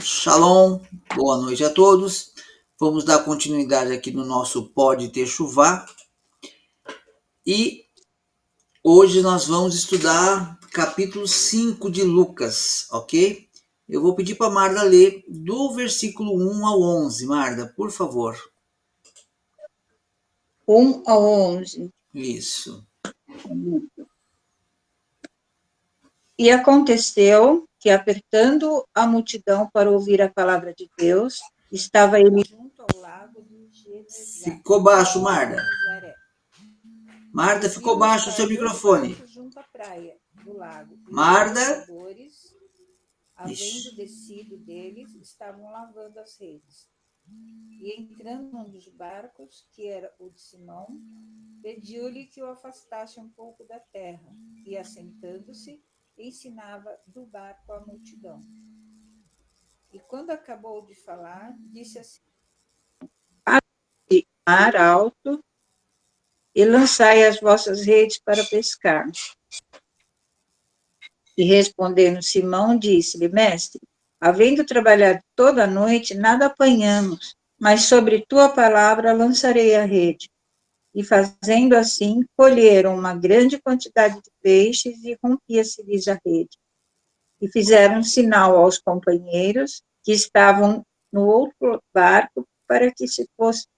Shalom, boa noite a todos. Vamos dar continuidade aqui no nosso Pode Techuvá. E hoje nós vamos estudar capítulo 5 de Lucas, ok? Eu vou pedir para a Marda ler do versículo 1 ao 11. Marda, por favor. 1 ao 11. Isso. E aconteceu que, apertando a multidão para ouvir a palavra de Deus, estava ele junto ao lago de Genezaré. Ficou baixo, Marda. Marda, ficou baixo o seu microfone. Junto à praia do lago. Marda. Os pescadores, havendo descido deles, estavam lavando as redes. E entrando num dos barcos, que era o de Simão, pediu-lhe que o afastasse um pouco da terra, e assentando-se, ensinava do barco à multidão. E quando acabou de falar, disse assim: mar alto, e lançai as vossas redes para pescar. E respondendo Simão, disse-lhe: Mestre, havendo trabalhado toda a noite, nada apanhamos, mas sobre tua palavra lançarei a rede. E fazendo assim, colheram uma grande quantidade de peixes e rompia-se-lhes a rede. E fizeram sinal aos companheiros que estavam no outro barco para que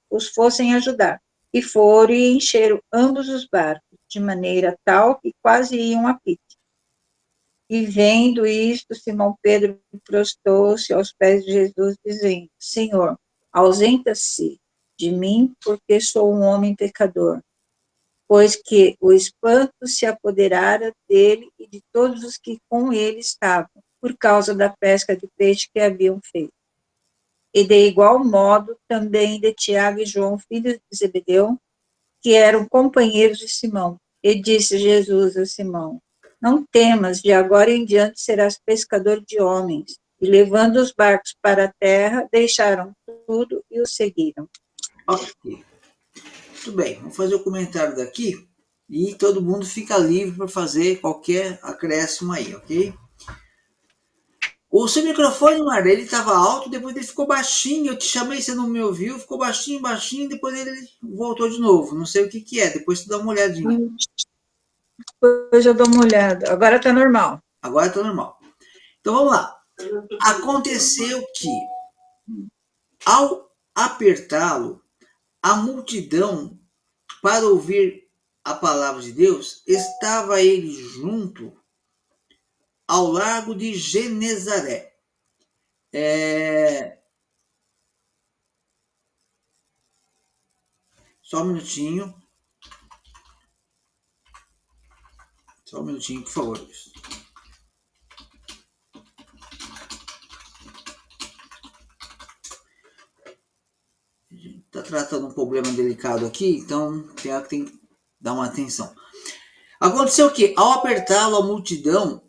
os fossem ajudar. E foram e encheram ambos os barcos, de maneira tal que quase iam a pique. E vendo isto, Simão Pedro prostou-se aos pés de Jesus, dizendo: Senhor, ausenta-se de mim, porque sou um homem pecador. Pois que o espanto se apoderara dele e de todos os que com ele estavam, por causa da pesca de peixe que haviam feito. E de igual modo também de Tiago e João, filhos de Zebedeu, que eram companheiros de Simão. E disse Jesus a Simão: Não temas, de agora em diante serás pescador de homens. E levando os barcos para a terra, deixaram tudo e o seguiram. Ok. Muito bem, vamos fazer o comentário daqui e todo mundo fica livre para fazer qualquer acréscimo aí, ok? O seu microfone, Marda, ele estava alto, depois ele ficou baixinho, eu te chamei, você não me ouviu, ficou baixinho, baixinho, depois ele voltou de novo, não sei o que é, depois você dá uma olhadinha. Depois eu dou uma olhada, agora está normal. Agora está normal. Então vamos lá. Aconteceu que, ao apertá-lo, a multidão, para ouvir a palavra de Deus, estava ele junto ao lago de Genezaré. Só um minutinho. Só um minutinho, por favor. Está tratando um problema delicado aqui, então tem que dar uma atenção. Aconteceu o quê? Ao apertá-lo, a multidão,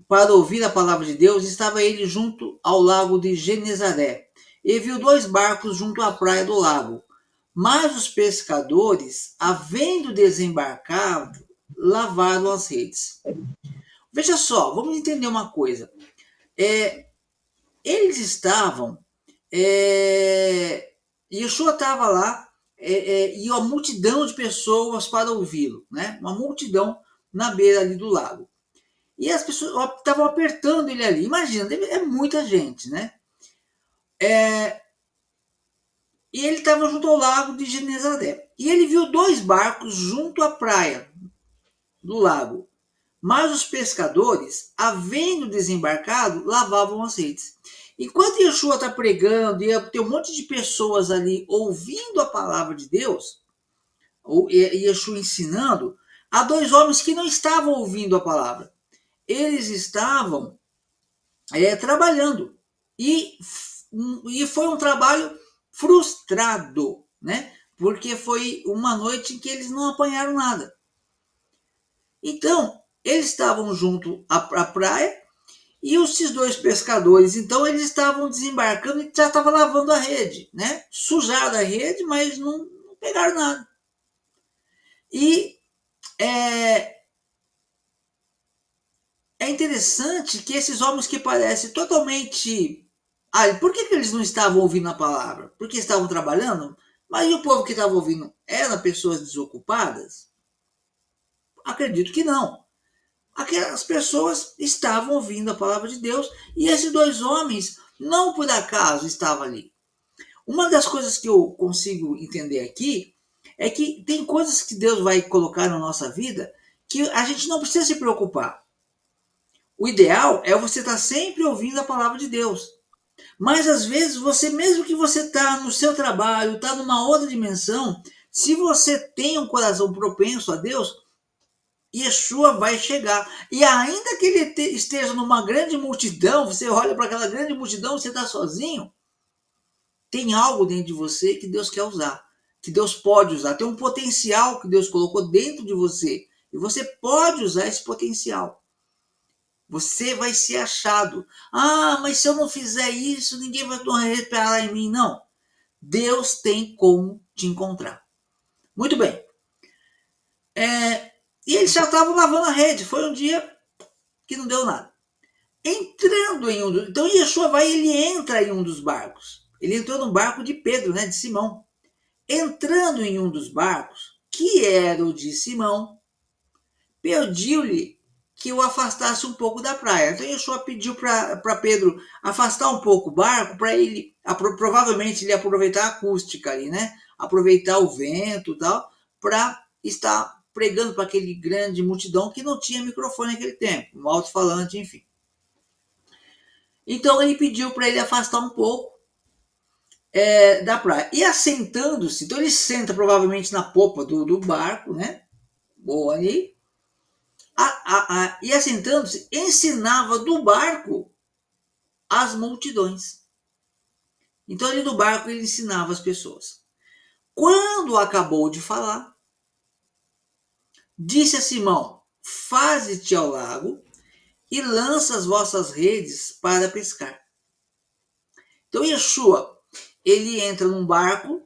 para ouvir a palavra de Deus, estava ele junto ao lago de Genezaré, e viu 2 barcos junto à praia do lago. Mas os pescadores, havendo desembarcado, lavaram as redes. Veja só, vamos entender uma coisa. Eles estavam... Yeshua estava lá e uma multidão de pessoas para ouvi-lo, né? Uma multidão na beira ali do lago. E as pessoas estavam apertando ele ali. Imagina, é muita gente, né? E ele estava junto ao lago de Genezaré. E ele viu 2 barcos junto à praia do lago. Mas os pescadores, havendo desembarcado, lavavam as redes. Enquanto Yeshua está pregando e tem um monte de pessoas ali ouvindo a palavra de Deus, ou Yeshua ensinando, há 2 homens que não estavam ouvindo a palavra. Eles estavam trabalhando. E foi um trabalho frustrado, né? Porque foi uma noite em que eles não apanharam nada. Então, eles estavam junto à praia e esses 2 pescadores, então, eles estavam desembarcando e já estavam lavando a rede, né? Sujaram a rede, mas não pegaram nada. E é interessante que esses homens que parecem totalmente Por que eles não estavam ouvindo a palavra? Porque estavam trabalhando? Mas e o povo que estava ouvindo eram pessoas desocupadas? Acredito que não. Aquelas pessoas estavam ouvindo a palavra de Deus e esses dois homens não por acaso estavam ali. Uma das coisas que eu consigo entender aqui é que tem coisas que Deus vai colocar na nossa vida que a gente não precisa se preocupar. O ideal é você estar sempre ouvindo a palavra de Deus. Mas às vezes você, mesmo que você está no seu trabalho, está numa outra dimensão, se você tem um coração propenso a Deus, Yeshua vai chegar. E ainda que ele esteja numa grande multidão, você olha para aquela grande multidão, você está sozinho, tem algo dentro de você que Deus quer usar, que Deus pode usar. Tem um potencial que Deus colocou dentro de você. E você pode usar esse potencial. Você vai ser achado. Mas se eu não fizer isso, ninguém vai reparar em mim. Não. Deus tem como te encontrar. Muito bem. E eles já estavam lavando a rede. Foi um dia que não deu nada. Entrando em então Yeshua ele entra em um dos barcos. Ele entrou no barco de Pedro, de Simão. Entrando em um dos barcos, que era o de Simão, pediu-lhe que o afastasse um pouco da praia. Então Yeshua pediu para Pedro afastar um pouco o barco para ele, provavelmente ele aproveitar a acústica ali, aproveitar o vento e tal, para estar pregando para aquele grande multidão que não tinha microfone naquele tempo, um alto-falante, enfim. Então ele pediu para ele afastar um pouco da praia. E assentando-se, então ele senta provavelmente na popa do barco, ou ali, e assentando-se, ensinava do barco as multidões. Então ali do barco ele ensinava as pessoas. Quando acabou de falar, disse a Simão: faze-te ao lago e lança as vossas redes para pescar. Então Yeshua, ele entra num barco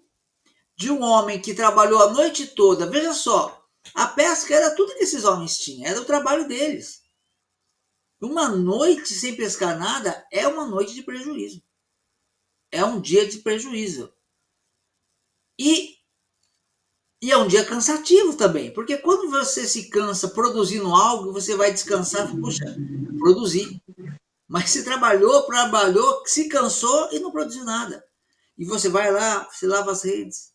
de um homem que trabalhou a noite toda. Veja só, a pesca era tudo que esses homens tinham, era o trabalho deles. Uma noite sem pescar nada é uma noite de prejuízo. É um dia de prejuízo. E é um dia cansativo também, porque quando você se cansa produzindo algo, você vai descansar, puxa, produzir. Mas se trabalhou, se cansou e não produziu nada. E você vai lá, você lava as redes.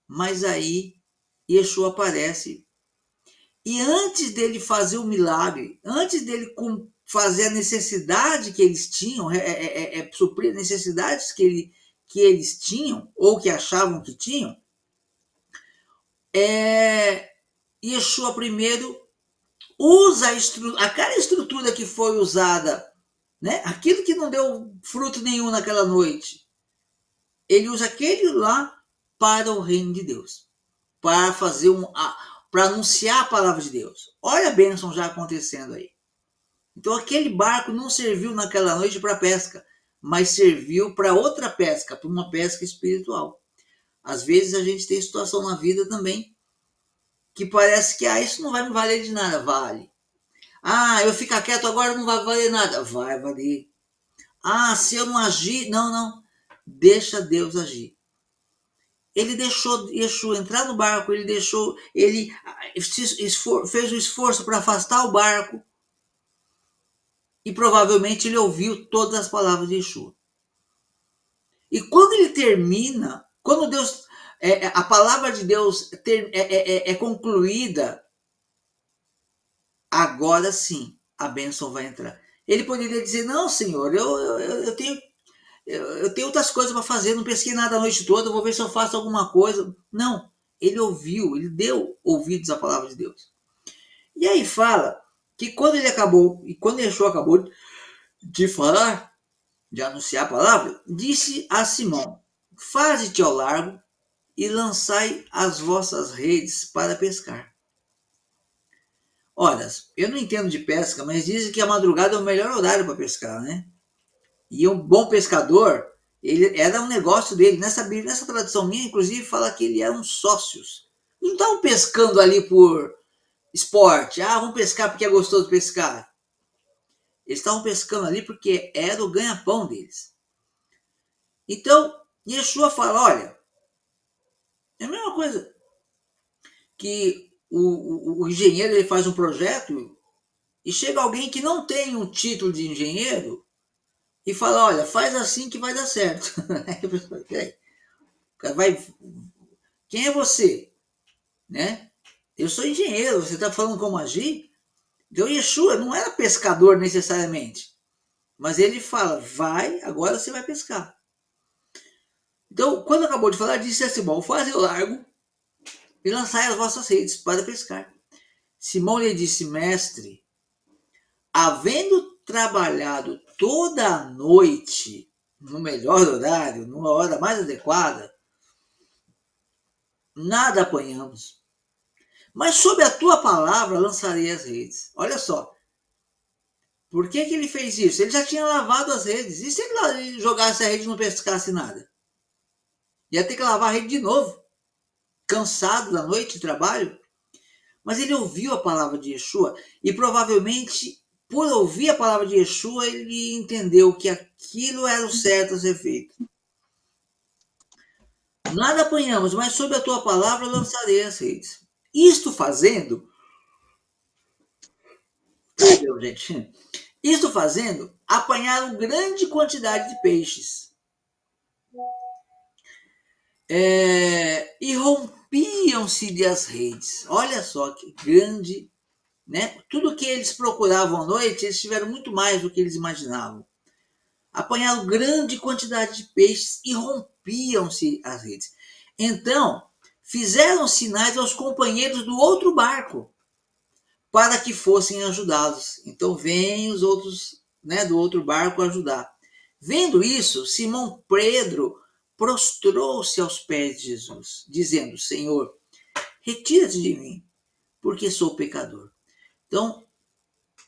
Mas aí Yeshua aparece. E antes dele fazer o milagre, antes dele fazer a necessidade que eles tinham, suprir necessidades que eles tinham, ou que achavam que tinham, Yeshua primeiro usa aquela estrutura que foi usada, aquilo que não deu fruto nenhum naquela noite, ele usa aquele lá para o reino de Deus, para fazer para anunciar a palavra de Deus. Olha a bênção já acontecendo aí. Então aquele barco não serviu naquela noite para pesca, mas serviu para outra pesca, para uma pesca espiritual. Às vezes a gente tem situação na vida também que parece que isso não vai me valer de nada. Vale. Eu ficar quieto agora não vai valer nada. Vai valer. Se eu não agir, não. Deixa Deus agir. Ele deixou Yeshua entrar no barco, ele fez o esforço para afastar o barco e provavelmente ele ouviu todas as palavras de Yeshua. E quando ele termina, quando Deus, a palavra de Deus é concluída, agora sim a bênção vai entrar. Ele poderia dizer: não, Senhor, eu tenho outras coisas para fazer, não pesquei nada a noite toda, vou ver se eu faço alguma coisa. Não, ele ouviu, ele deu ouvidos à palavra de Deus. E aí fala que quando ele acabou, e quando Yeshua acabou de falar, de anunciar a palavra, disse a Simão: faze-te ao largo e lançai as vossas redes para pescar. Ora, eu não entendo de pesca, mas dizem que a madrugada é o melhor horário para pescar, E um bom pescador, ele era um negócio dele. Nessa tradução minha, inclusive, fala que ele eram sócios. Não estavam pescando ali por esporte. Vamos pescar porque é gostoso pescar. Eles estavam pescando ali porque era o ganha-pão deles. Então, Yeshua fala, olha, é a mesma coisa que o engenheiro ele faz um projeto e chega alguém que não tem um título de engenheiro e fala, olha, faz assim que vai dar certo. Vai, quem é você? Né? Eu sou engenheiro, você está falando como agir? Então, Yeshua não era pescador necessariamente, mas ele fala, vai, agora você vai pescar. Então, quando acabou de falar, disse a Simão, faze o largo e lançai as vossas redes para pescar. Simão lhe disse, mestre, havendo trabalhado toda a noite, no melhor horário, numa hora mais adequada, nada apanhamos. Mas sob a tua palavra lançarei as redes. Olha só, por que ele fez isso? Ele já tinha lavado as redes. E se ele jogasse a rede e não pescasse nada? Ia ter que lavar a rede de novo, cansado da noite de trabalho. Mas ele ouviu a palavra de Yeshua e provavelmente, por ouvir a palavra de Yeshua, ele entendeu que aquilo era o certo a ser feito. Nada apanhamos, mas sob a tua palavra lançarei as redes. Isto fazendo, perdão, gente, isto fazendo, apanharam grande quantidade de peixes. E rompiam-se as redes. Olha só que grande, né? Tudo que eles procuravam à noite, eles tiveram muito mais do que eles imaginavam. Apanharam grande quantidade de peixes e rompiam-se as redes. Então, fizeram sinais aos companheiros do outro barco para que fossem ajudá-los. Então, vêm os outros, né, do outro barco ajudar. Vendo isso, Simão Pedro prostrou-se aos pés de Jesus, dizendo, Senhor, retira-te de mim, porque sou pecador. Então,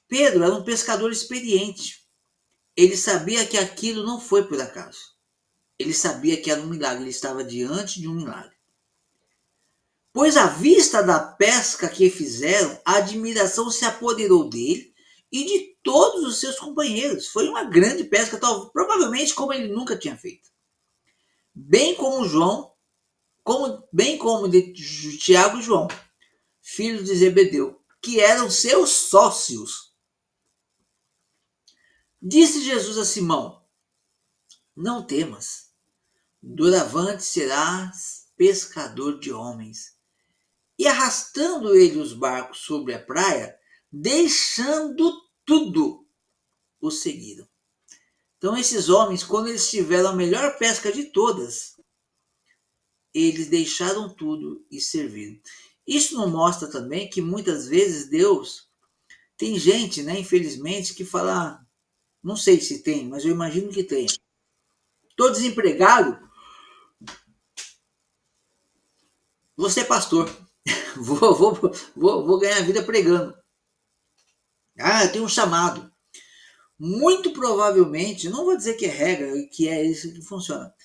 Pedro era um pescador experiente. Ele sabia que aquilo não foi por acaso. Ele sabia que era um milagre, ele estava diante de um milagre. Pois à vista da pesca que fizeram, a admiração se apoderou dele e de todos os seus companheiros. Foi uma grande pesca, provavelmente como ele nunca tinha feito. Bem como João, bem como de Tiago e João, filhos de Zebedeu, que eram seus sócios. Disse Jesus a Simão, não temas, doravante serás pescador de homens. E arrastando ele os barcos sobre a praia, deixando tudo, o seguiram. Então esses homens, quando eles tiveram a melhor pesca de todas, eles deixaram tudo e serviram. Isso não mostra também que muitas vezes Deus tem gente, né, infelizmente, que fala, não sei se tem, mas eu imagino que tem. Estou desempregado, vou ser pastor, vou ganhar vida pregando. Eu tenho um chamado. Muito provavelmente, não vou dizer que é regra, que é isso que funciona,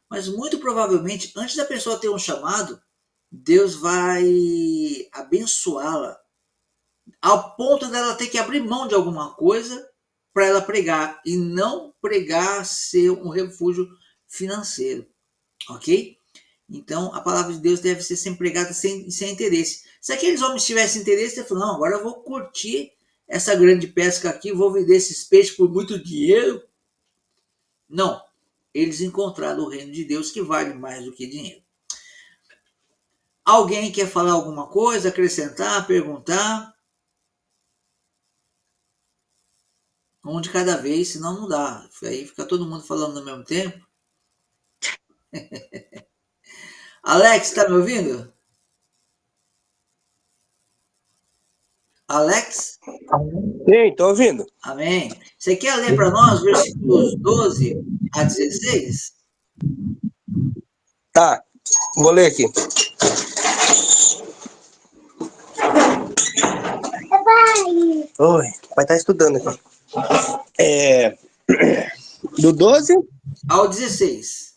mas muito provavelmente, antes da pessoa ter um chamado, Deus vai abençoá-la ao ponto dela ter que abrir mão de alguma coisa para ela pregar e não pregar ser um refúgio financeiro, ok? Então a palavra de Deus deve ser sempre pregada sem interesse. Se aqueles homens tivessem interesse, ele falou, não, agora eu vou curtir essa grande pesca aqui, vou vender esses peixes por muito dinheiro. Não, eles encontraram o reino de Deus que vale mais do que dinheiro. Alguém quer falar alguma coisa, acrescentar, perguntar? Um de cada vez, senão não dá. Aí fica todo mundo falando ao mesmo tempo. Alex, tá me ouvindo? Alex? Sim, tô ouvindo. Amém. Você quer ler para nós versículos 12 a 16? Tá, vou ler aqui. Oi, o pai tá estudando aqui. Do 12? Ao 16.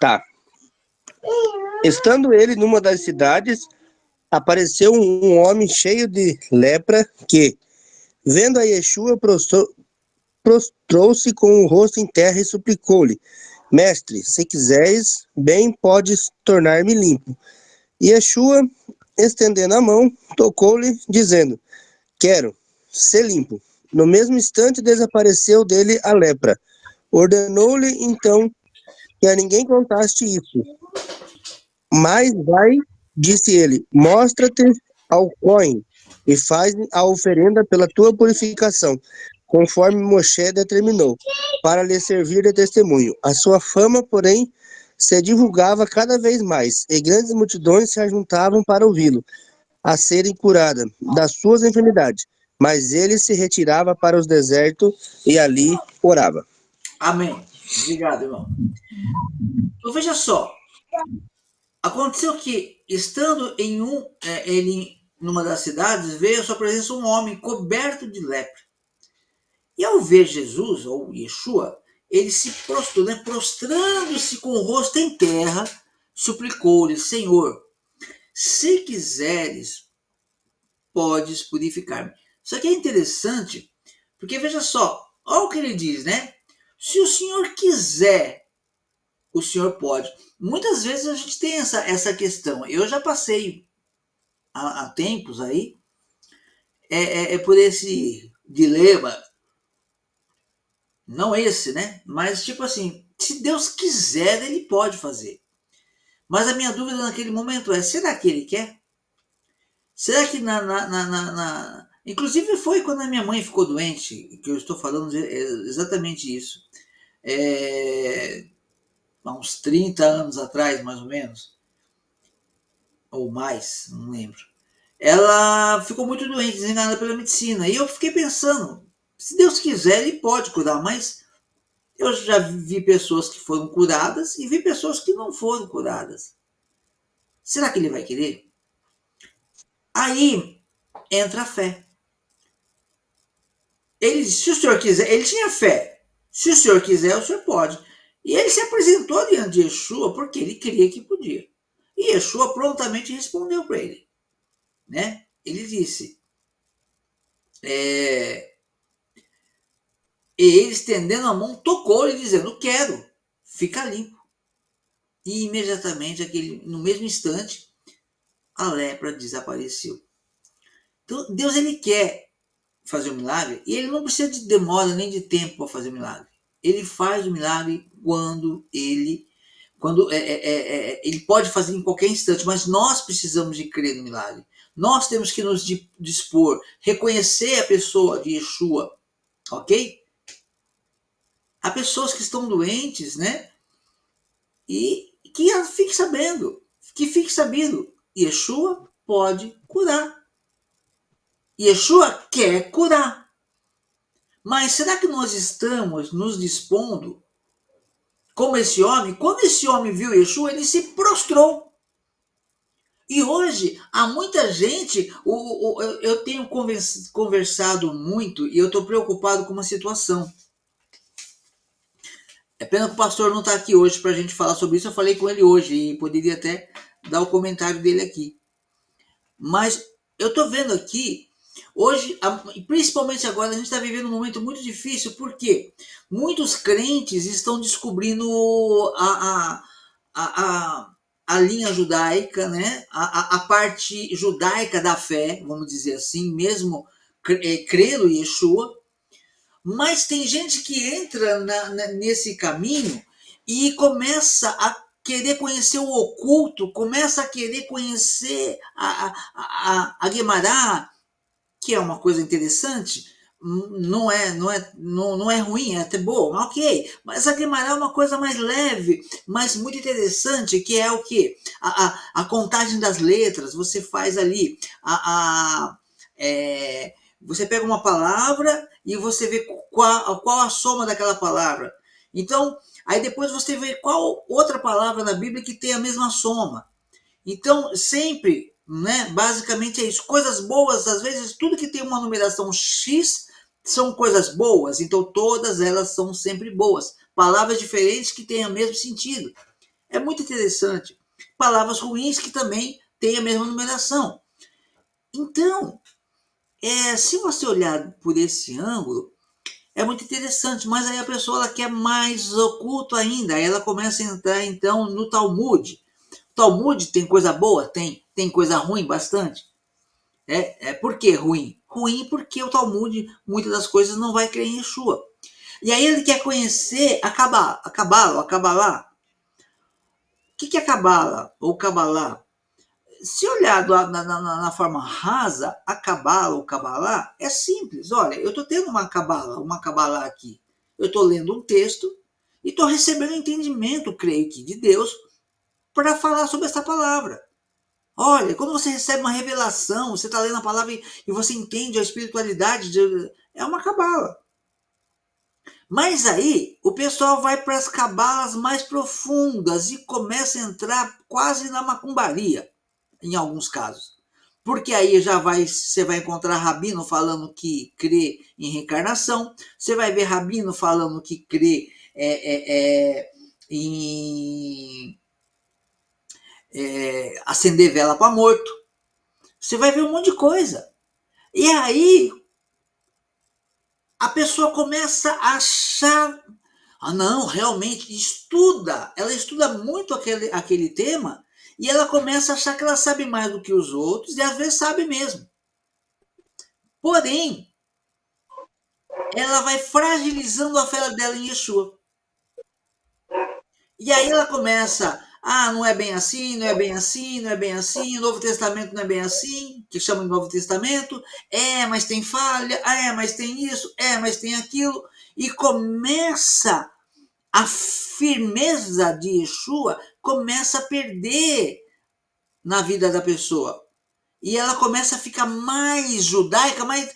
Tá. Estando ele numa das cidades, apareceu um homem cheio de lepra que, vendo a Yeshua, prostrou-se com o rosto em terra e suplicou-lhe: Mestre, se quiseres, bem podes tornar-me limpo. E Yeshua, estendendo a mão, tocou-lhe, dizendo: Quero, ser limpo. No mesmo instante desapareceu dele a lepra. Ordenou-lhe então que a ninguém contaste isso. Mas vai, disse ele, mostra-te ao Cohen e faz a oferenda pela tua purificação, conforme Moshe determinou, para lhe servir de testemunho. A sua fama, porém, se divulgava cada vez mais, e grandes multidões se ajuntavam para ouvi-lo, a serem curadas das suas enfermidades. Mas ele se retirava para os desertos e ali orava. Amém. Obrigado, irmão. Então veja só. Aconteceu que, estando ele numa das cidades, veio à sua presença um homem coberto de lepra. E ao ver Jesus, ou Yeshua, ele se prostrou, né? Prostrando-se com o rosto em terra, suplicou-lhe: Senhor, se quiseres, podes purificar-me. Isso aqui é interessante, porque veja só, olha o que ele diz, né? Se o Senhor quiser, o Senhor pode. Muitas vezes a gente tem essa questão. Eu já passei há tempos aí por esse dilema. Não esse, né? Mas tipo assim, se Deus quiser, ele pode fazer. Mas a minha dúvida naquele momento é, será que ele quer? Será que Inclusive foi quando a minha mãe ficou doente, que eu estou falando exatamente isso. Há uns 30 anos atrás, mais ou menos. Ou mais, não lembro. Ela ficou muito doente, desenganada pela medicina. E eu fiquei pensando, se Deus quiser, ele pode curar, mas eu já vi pessoas que foram curadas e vi pessoas que não foram curadas. Será que ele vai querer? Aí entra a fé. Ele disse, se o senhor quiser, ele tinha fé. Se o senhor quiser, o senhor pode. E ele se apresentou diante de Yeshua porque ele cria que podia. E Yeshua prontamente respondeu para ele. Né? Ele disse, e ele estendendo a mão, tocou-lhe dizendo, quero, fica limpo. E imediatamente, no mesmo instante, a lepra desapareceu. Então, Deus ele quer fazer um milagre e ele não precisa de demora nem de tempo para fazer o milagre. Ele faz o milagre quando ele pode fazer em qualquer instante, mas nós precisamos de crer no milagre. Nós temos que nos dispor, reconhecer a pessoa de Yeshua, ok? Há pessoas que estão doentes, né? E que fique sabendo, Yeshua pode curar. Yeshua quer curar. Mas será que nós estamos nos dispondo como esse homem? Quando esse homem viu Yeshua, ele se prostrou. E hoje, há muita gente, eu tenho conversado muito e eu estou preocupado com uma situação. É pena que o pastor não está aqui hoje para a gente falar sobre isso. Eu falei com ele hoje e poderia até dar o comentário dele aqui. Mas eu estou vendo aqui, hoje, principalmente agora, a gente está vivendo um momento muito difícil, porque muitos crentes estão descobrindo a linha judaica, né? A parte judaica da fé, vamos dizer assim, mesmo crendo em Yeshua. Mas tem gente que entra nesse caminho e começa a querer conhecer o oculto, começa a querer conhecer a Guemará, que é uma coisa interessante, não é ruim, é até boa, ok. Mas a Guemará é uma coisa mais leve, mas muito interessante, que é o quê? A contagem das letras, você faz ali você pega uma palavra e você vê qual a soma daquela palavra. Então, aí depois você vê qual outra palavra na Bíblia que tem a mesma soma. Então, sempre, né, basicamente é isso. Coisas boas, às vezes, tudo que tem uma numeração X são coisas boas. Então, todas elas são sempre boas. Palavras diferentes que têm o mesmo sentido. É muito interessante. Palavras ruins que também têm a mesma numeração. Então, se você olhar por esse ângulo, é muito interessante, mas aí a pessoa ela quer mais oculto ainda, aí ela começa a entrar então no Talmud. Talmud tem coisa boa? Tem coisa ruim? Bastante. Por que ruim? Ruim porque o Talmud, muitas das coisas, não vai crer em Yeshua. E aí ele quer conhecer a Cabala, a Cabalá. O que é Cabala ou Cabalá? Se olhar na forma rasa, a Cabala ou Cabalá é simples. Olha, eu estou tendo uma Cabalá aqui. Eu estou lendo um texto e estou recebendo entendimento, creio que, de Deus para falar sobre essa palavra. Olha, quando você recebe uma revelação, você está lendo a palavra e você entende a espiritualidade, é uma cabala. Mas aí o pessoal vai para as cabalas mais profundas e começa a entrar quase na macumbaria, em alguns casos. Porque aí você vai encontrar rabino falando que crê em reencarnação, você vai ver rabino falando que crê em acender vela para morto. Você vai ver um monte de coisa. E aí a pessoa começa a achar, não, realmente estuda. Ela estuda muito aquele tema e ela começa a achar que ela sabe mais do que os outros e às vezes sabe mesmo. Porém, ela vai fragilizando a fé dela em Yeshua. E aí ela começa, não é bem assim, não é bem assim, não é bem assim, o Novo Testamento não é bem assim, que chama de Novo Testamento, mas tem falha, mas tem isso, mas tem aquilo, e começa a firmeza de Yeshua, começa a perder na vida da pessoa. E ela começa a ficar mais judaica, mais...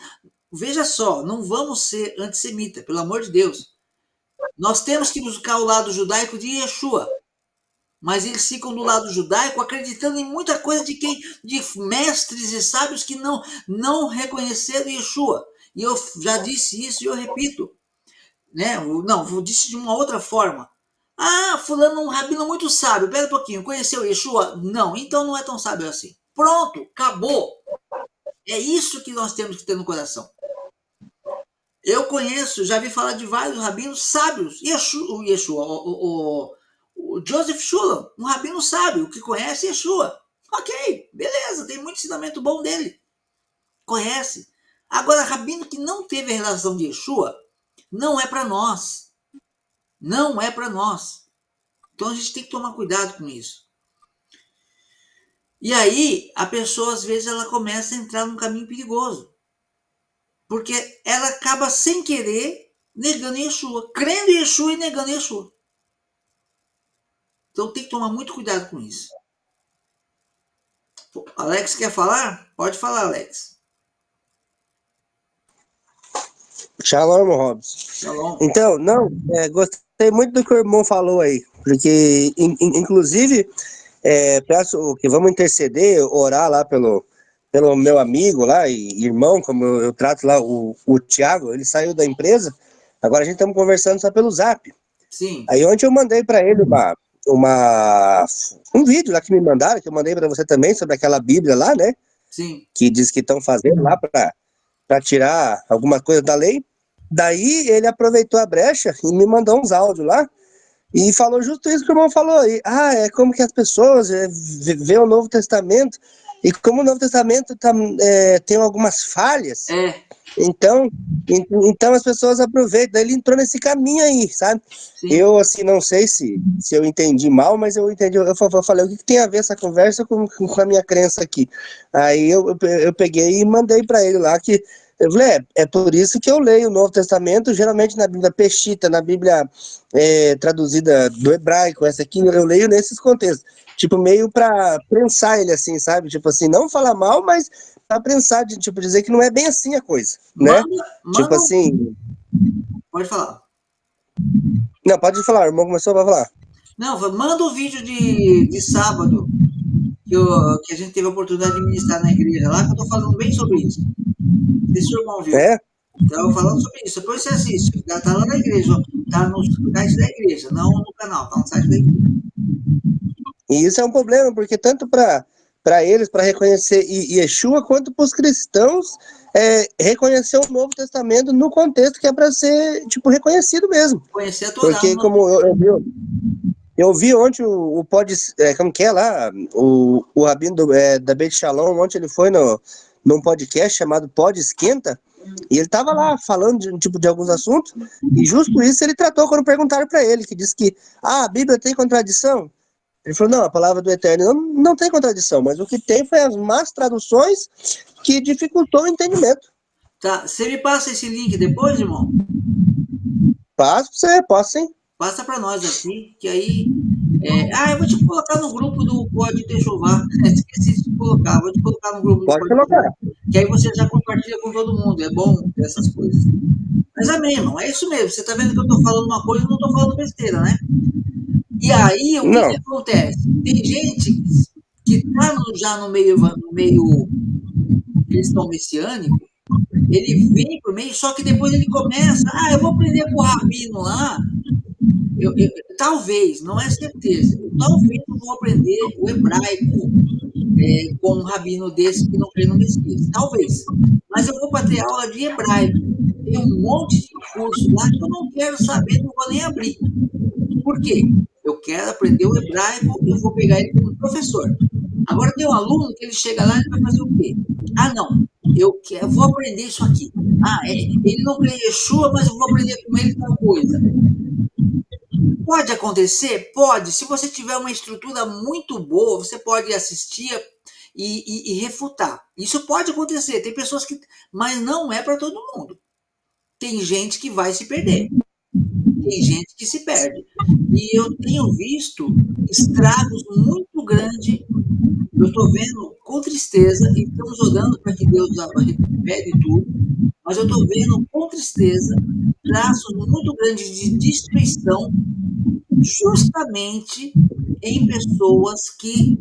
Veja só, não vamos ser antissemita, pelo amor de Deus. Nós temos que buscar o lado judaico de Yeshua. Mas eles ficam do lado judaico acreditando em muita coisa de mestres e sábios que não reconheceram Yeshua. E eu já disse isso e eu repito. Né? Não, vou disse de uma outra forma. Fulano é um rabino muito sábio. Pera um pouquinho, conheceu Yeshua? Não, então não é tão sábio assim. Pronto, acabou. É isso que nós temos que ter no coração. Eu conheço, já vi falar de vários rabinos sábios. Yeshua, o Joseph Shulam, um rabino sábio que conhece Yeshua. Ok, beleza, tem muito ensinamento bom dele. Conhece. Agora, rabino que não teve a relação de Yeshua, não é para nós. Não é para nós. Então a gente tem que tomar cuidado com isso. E aí, a pessoa, às vezes, ela começa a entrar num caminho perigoso. Porque ela acaba, sem querer, negando Yeshua. Crendo em Yeshua e negando Yeshua. Então tem que tomar muito cuidado com isso. Alex quer falar? Pode falar, Alex. Shalom, Robson. Shalom. Então, gostei muito do que o irmão falou aí, porque, inclusive, peço que vamos interceder, orar lá pelo meu amigo lá, e irmão, como eu trato lá, o Thiago, ele saiu da empresa, agora a gente estamos conversando só pelo Zap. Sim. Aí ontem eu mandei para ele um vídeo lá que me mandaram, que eu mandei para você também, sobre aquela Bíblia lá, né? Sim. Que diz que estão fazendo lá para tirar alguma coisa da lei. Daí ele aproveitou a brecha e me mandou uns áudios lá e falou justo isso que o irmão falou aí. É como que as pessoas vê o Novo Testamento e como o Novo Testamento tem algumas falhas. Então as pessoas aproveitam. Daí ele entrou nesse caminho aí, sabe? Sim. Eu, assim, não sei se eu entendi mal, mas eu entendi. Eu falei, o que tem a ver essa conversa com a minha crença aqui? Aí eu peguei e mandei para ele lá que eu falei, é por isso que eu leio o Novo Testamento, geralmente na Bíblia Peshitta, na Bíblia traduzida do hebraico, essa aqui eu leio nesses contextos. Tipo, meio para prensar ele assim, sabe? Tipo assim, não falar mal, mas para prensar, tipo, dizer que não é bem assim a coisa, né? Tipo assim... Pode falar. Não, pode falar, o irmão começou a falar. Não, manda o vídeo de sábado que a gente teve a oportunidade de ministrar na igreja lá, que eu tô falando bem sobre isso. Esse irmão viu. Então, falando sobre isso. Depois você assiste. Tá lá na igreja. Tá no site da igreja, não no canal. Tá no site da igreja. E isso é um problema, porque tanto para eles, para reconhecer Yeshua, quanto para os cristãos, reconhecer o Novo Testamento no contexto que é para ser, tipo, reconhecido mesmo. Conhecer a Torá. Porque, como eu vi ontem o como que é lá, o rabino da Beit Shalom, ontem ele foi num podcast chamado Pod Esquenta, e ele estava lá falando de alguns assuntos, e justo isso ele tratou quando perguntaram para ele, que disse que a Bíblia tem contradição. Ele falou, não, a palavra do Eterno não tem contradição, mas o que tem foi as más traduções que dificultou o entendimento. Tá, você me passa esse link depois, irmão? Posso sim. Passa para nós aqui, que aí... eu vou te colocar no grupo do Pode Techuvá. Esqueci de te colocar. Vou te colocar no grupo do Pode colocar. Que aí você já compartilha com todo mundo. É bom essas coisas. Mas amém, irmão. É isso mesmo. Você está vendo que eu estou falando uma coisa e não estou falando besteira, né? E aí, o que acontece? Tem gente que está já no meio cristão messiânico, ele vem por meio, só que depois ele começa, eu vou aprender com o rabino lá, talvez, não é certeza, talvez eu vou aprender o hebraico com um rabino desse que não crê no Messias, talvez, mas eu vou para ter aula de hebraico, tem um monte de curso lá que eu não quero saber, não vou nem abrir. Por quê? Eu quero aprender o hebraico e eu vou pegar ele como professor. Agora tem um aluno que ele chega lá e vai fazer o quê? Não, eu vou aprender isso aqui. Ele não crê em Yeshua, mas eu vou aprender com ele tal coisa. Pode acontecer? Pode. Se você tiver uma estrutura muito boa, você pode assistir e refutar. Isso pode acontecer. Tem pessoas que... Mas não é para todo mundo. Tem gente que vai se perder. Tem gente que se perde. E eu tenho visto estragos muito grandes. Eu estou vendo com tristeza, e estamos orando para que Deus recupere tudo, mas eu estou vendo com tristeza traços muito grandes de destruição justamente em pessoas que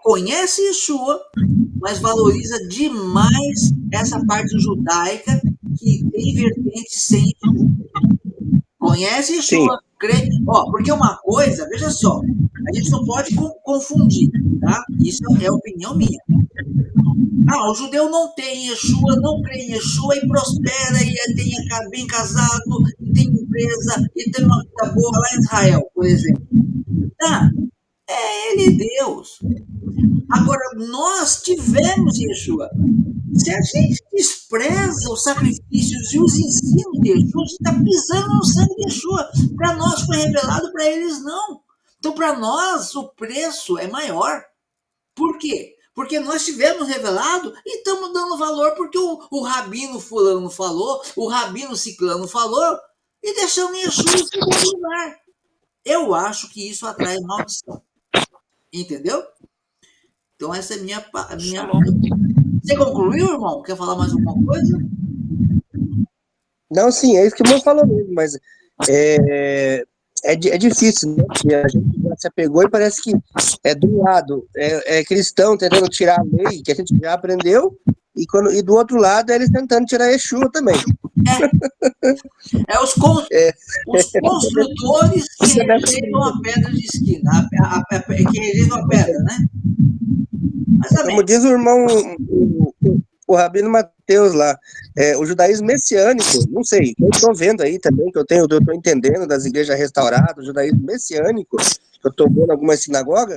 conhecem Yeshua, mas valoriza demais essa parte judaica que tem vertente sem Yeshua. Conhece Yeshua, crê. Porque uma coisa, veja só, a gente não pode confundir, tá? Isso é opinião minha. O judeu não tem Yeshua, não crê em Yeshua e prospera e é bem casado, e tem empresa, e tem uma vida boa lá em Israel, por exemplo. É ele Deus. Agora, nós tivemos Yeshua. Se a gente despreza os sacrifícios e os ensinos de Yeshua, a gente está pisando no sangue de Yeshua. Para nós foi revelado, para eles não. Então, para nós, o preço é maior. Por quê? Porque nós tivemos revelado e estamos dando valor porque o rabino fulano falou, o rabino ciclano falou, e deixando Yeshua em segundo lugar. Eu acho que isso atrai maldição. Entendeu? Então, essa é a minha... Você concluiu, irmão? Quer falar mais alguma coisa? Não, sim, é isso que o irmão falou mesmo, mas é difícil, né? Porque a gente já se apegou e parece que de um lado é cristão tentando tirar a lei que a gente já aprendeu, e do outro lado é eles tentando tirar Yeshua também. Os construtores que rejeitam a pedra de esquina, que rejeitam a pedra, né? Como diz o irmão, o rabino Mateus lá, o judaísmo messiânico, não sei, eu estou vendo aí também, que eu estou entendendo das igrejas restauradas, o judaísmo messiânico, que eu estou vendo algumas sinagogas,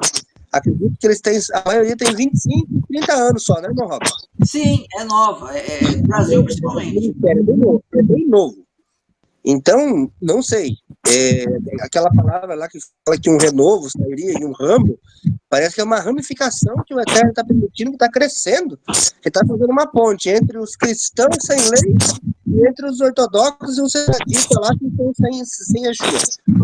acredito que a maioria tem 25, 30 anos só, né, irmão Robson? Sim, é nova, Brasil principalmente. É bem novo. Então, não sei, aquela palavra lá que fala que um renovo sairia e um ramo, parece que é uma ramificação que o Eterno está permitindo, que está crescendo, que está fazendo uma ponte entre os cristãos sem lei e entre os ortodoxos e os separatistas lá que estão sem Yeshua.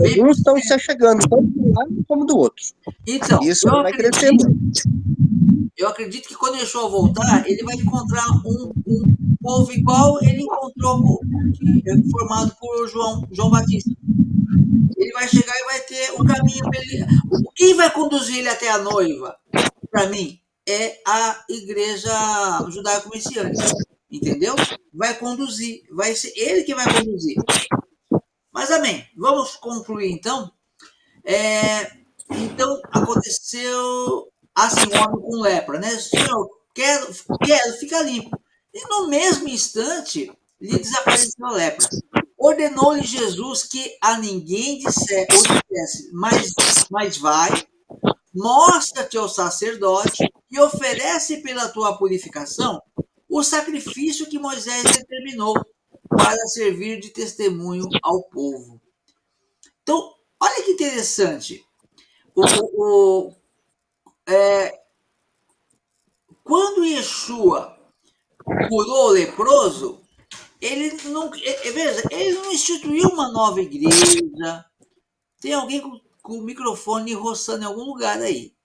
Alguns estão se achegando, tanto de um lado como do outro. Então, isso vai crescendo. Eu acredito que quando Yeshua voltar, ele vai encontrar um povo igual ele encontrou, formado por João Batista. Ele vai chegar e vai ter o caminho para ele. Quem vai conduzir ele até a noiva, para mim, é a igreja judaico-messiânica. Entendeu? Vai conduzir. Vai ser ele que vai conduzir. Mas amém. Vamos concluir então. Então, aconteceu assim, um homem com lepra, né? Senhor, quero ficar limpo. E no mesmo instante lhe desapareceu a lepra. Ordenou-lhe Jesus que a ninguém dissesse, mas vai, mostra-te ao sacerdote e oferece pela tua purificação o sacrifício que Moisés determinou para servir de testemunho ao povo. Então, olha que interessante. Quando Yeshua curou o leproso, veja, ele não instituiu uma nova igreja. Tem alguém com o microfone roçando em algum lugar aí.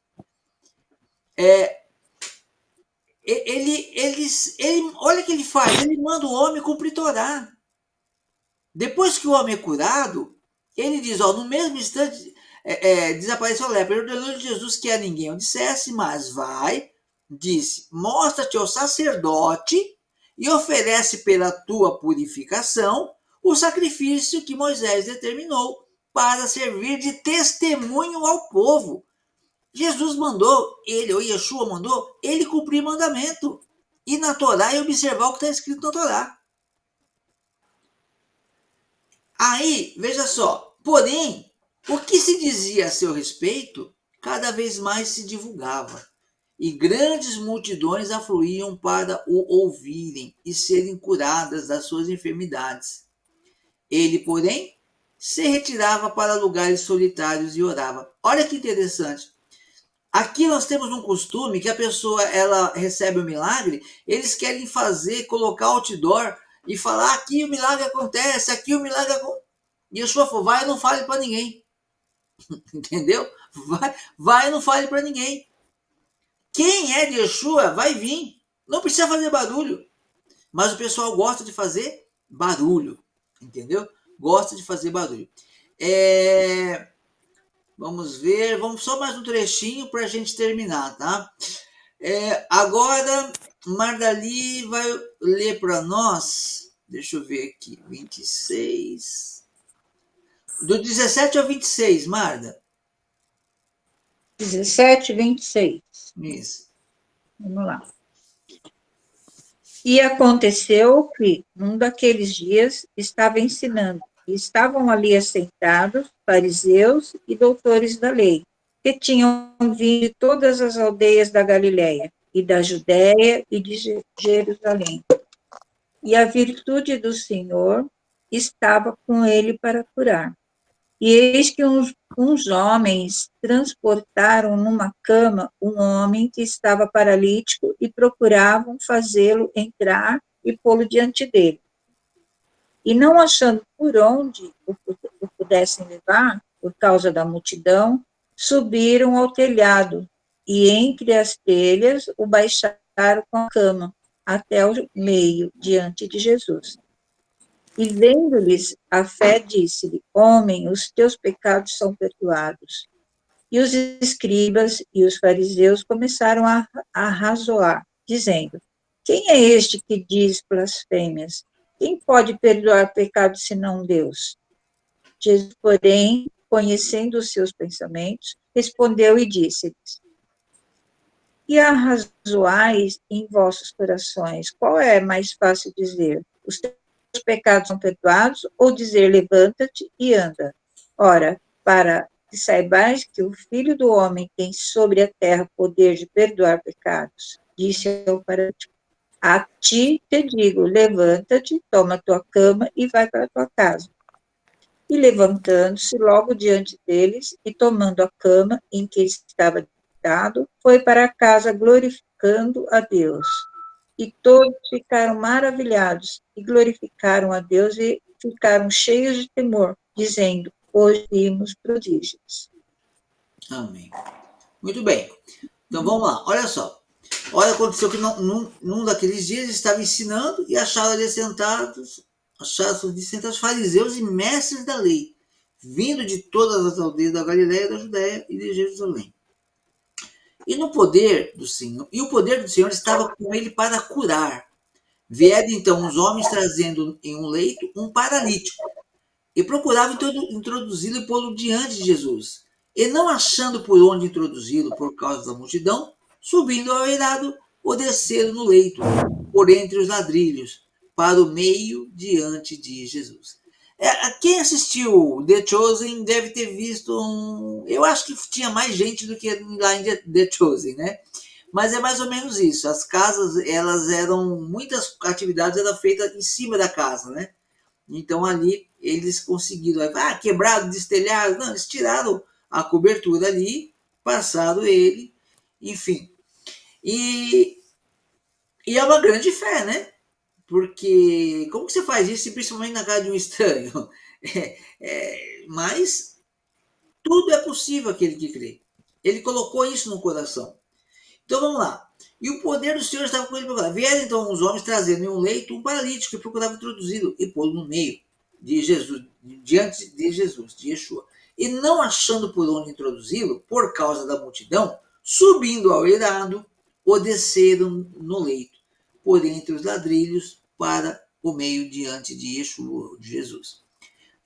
Olha o que ele faz, ele manda o homem cumprir Torá. Depois que o homem é curado, ele diz, no mesmo instante, desapareceu a lepra. Ele ordenou de Jesus que a ninguém o dissesse, mas vai, disse, mostra-te ao sacerdote e oferece pela tua purificação o sacrifício que Moisés determinou para servir de testemunho ao povo. Jesus mandou ele, ou Yeshua mandou, ele cumprir mandamento. Ir na Torá e observar o que está escrito na Torá. Aí, veja só, porém, o que se dizia a seu respeito, cada vez mais se divulgava, e grandes multidões afluíam para o ouvirem e serem curadas das suas enfermidades. Ele, porém, se retirava para lugares solitários e orava. Olha que interessante. Aqui nós temos um costume que a pessoa ela recebe o milagre, eles querem colocar outdoor e falar aqui o milagre acontece, aqui o milagre acontece. E Yeshua falou, vai e não fale para ninguém. Entendeu? Vai e não fale para ninguém. Quem é de Yeshua vai vir. Não precisa fazer barulho. Mas o pessoal gosta de fazer barulho. Entendeu? Gosta de fazer barulho. Vamos ver. Vamos só mais um trechinho para a gente terminar, tá? Agora, Mardali vai ler para nós. Deixa eu ver aqui. 26. Do 17 ao 26, Marda. 17, 26. Isso. Vamos lá. E aconteceu que, num daqueles dias, estava ensinando, e estavam ali assentados fariseus e doutores da lei, que tinham vindo de todas as aldeias da Galiléia, e da Judéia e de Jerusalém. E a virtude do Senhor estava com ele para curar. E eis que uns homens transportaram numa cama um homem que estava paralítico e procuravam fazê-lo entrar e pô-lo diante dele. E não achando por onde o pudessem levar, por causa da multidão, subiram ao telhado e entre as telhas o baixaram com a cama até o meio, diante de Jesus. E vendo-lhes a fé, disse-lhe, homem, os teus pecados são perdoados. E os escribas e os fariseus começaram a arrazoar, dizendo, quem é este que diz blasfêmias? Quem pode perdoar pecados senão Deus? Jesus, porém, conhecendo os seus pensamentos, respondeu e disse-lhes, e arrazoais em vossos corações, qual é mais fácil dizer? Os teus pecados são perdoados, ou dizer, levanta-te e anda. Ora, para que saibais que o Filho do Homem tem sobre a terra poder de perdoar pecados, disse ao paralítico, a ti te digo, levanta-te, toma tua cama e vai para a tua casa. E levantando-se logo diante deles, e tomando a cama em que estava deitado, foi para a casa glorificando a Deus. E todos ficaram maravilhados e glorificaram a Deus e ficaram cheios de temor, dizendo, hoje vimos prodígios. Amém. Muito bem. Então vamos lá. Olha só. Olha, aconteceu que num daqueles dias estava ensinando e acharam ali sentados fariseus e mestres da lei, vindo de todas as aldeias da Galiléia, da Judéia e de Jerusalém. E o poder do Senhor estava com ele para curar. Vieram então os homens trazendo em um leito um paralítico e procuravam introduzi-lo e pô-lo diante de Jesus. E não achando por onde introduzi-lo por causa da multidão, subindo ao eirado, o desceram no leito. por entre os ladrilhos, para o meio diante de Jesus. Quem assistiu The Chosen deve ter visto Eu acho que tinha mais gente do que lá em The Chosen, né? Mas é mais ou menos isso. As casas, elas eram... Muitas atividades eram feitas em cima da casa, né? Então ali eles conseguiram... quebrado, destelhado. Não, eles tiraram a cobertura ali, passaram ele, enfim. E é uma grande fé, né? Porque como que você faz isso, principalmente na casa de um estranho? Mas tudo é possível aquele que crê. Ele colocou isso no coração. Então vamos lá. E o poder do Senhor estava com ele para falar. Vieram então os homens trazendo em um leito um paralítico e procuravam introduzi-lo e pô-lo no meio de Jesus, diante de Jesus, de Yeshua. E não achando por onde introduzi-lo, por causa da multidão, subindo ao eirado, o desceram no leito, por entre os ladrilhos, para o meio diante de Yeshua, de Jesus.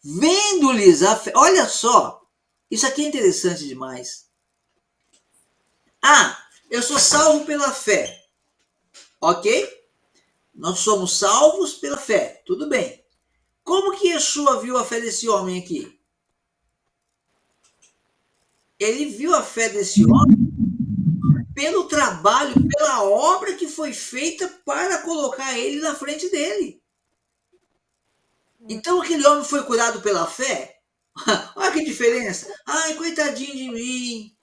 Vendo-lhes a fé, olha só, isso aqui é interessante demais. Eu sou salvo pela fé, ok? Nós somos salvos pela fé, tudo bem. Como que Yeshua viu a fé desse homem aqui? Ele viu a fé desse homem pelo trabalho, pela obra que foi feita para colocar ele na frente dele. Então aquele homem foi curado pela fé? Olha que diferença. Coitadinho de mim.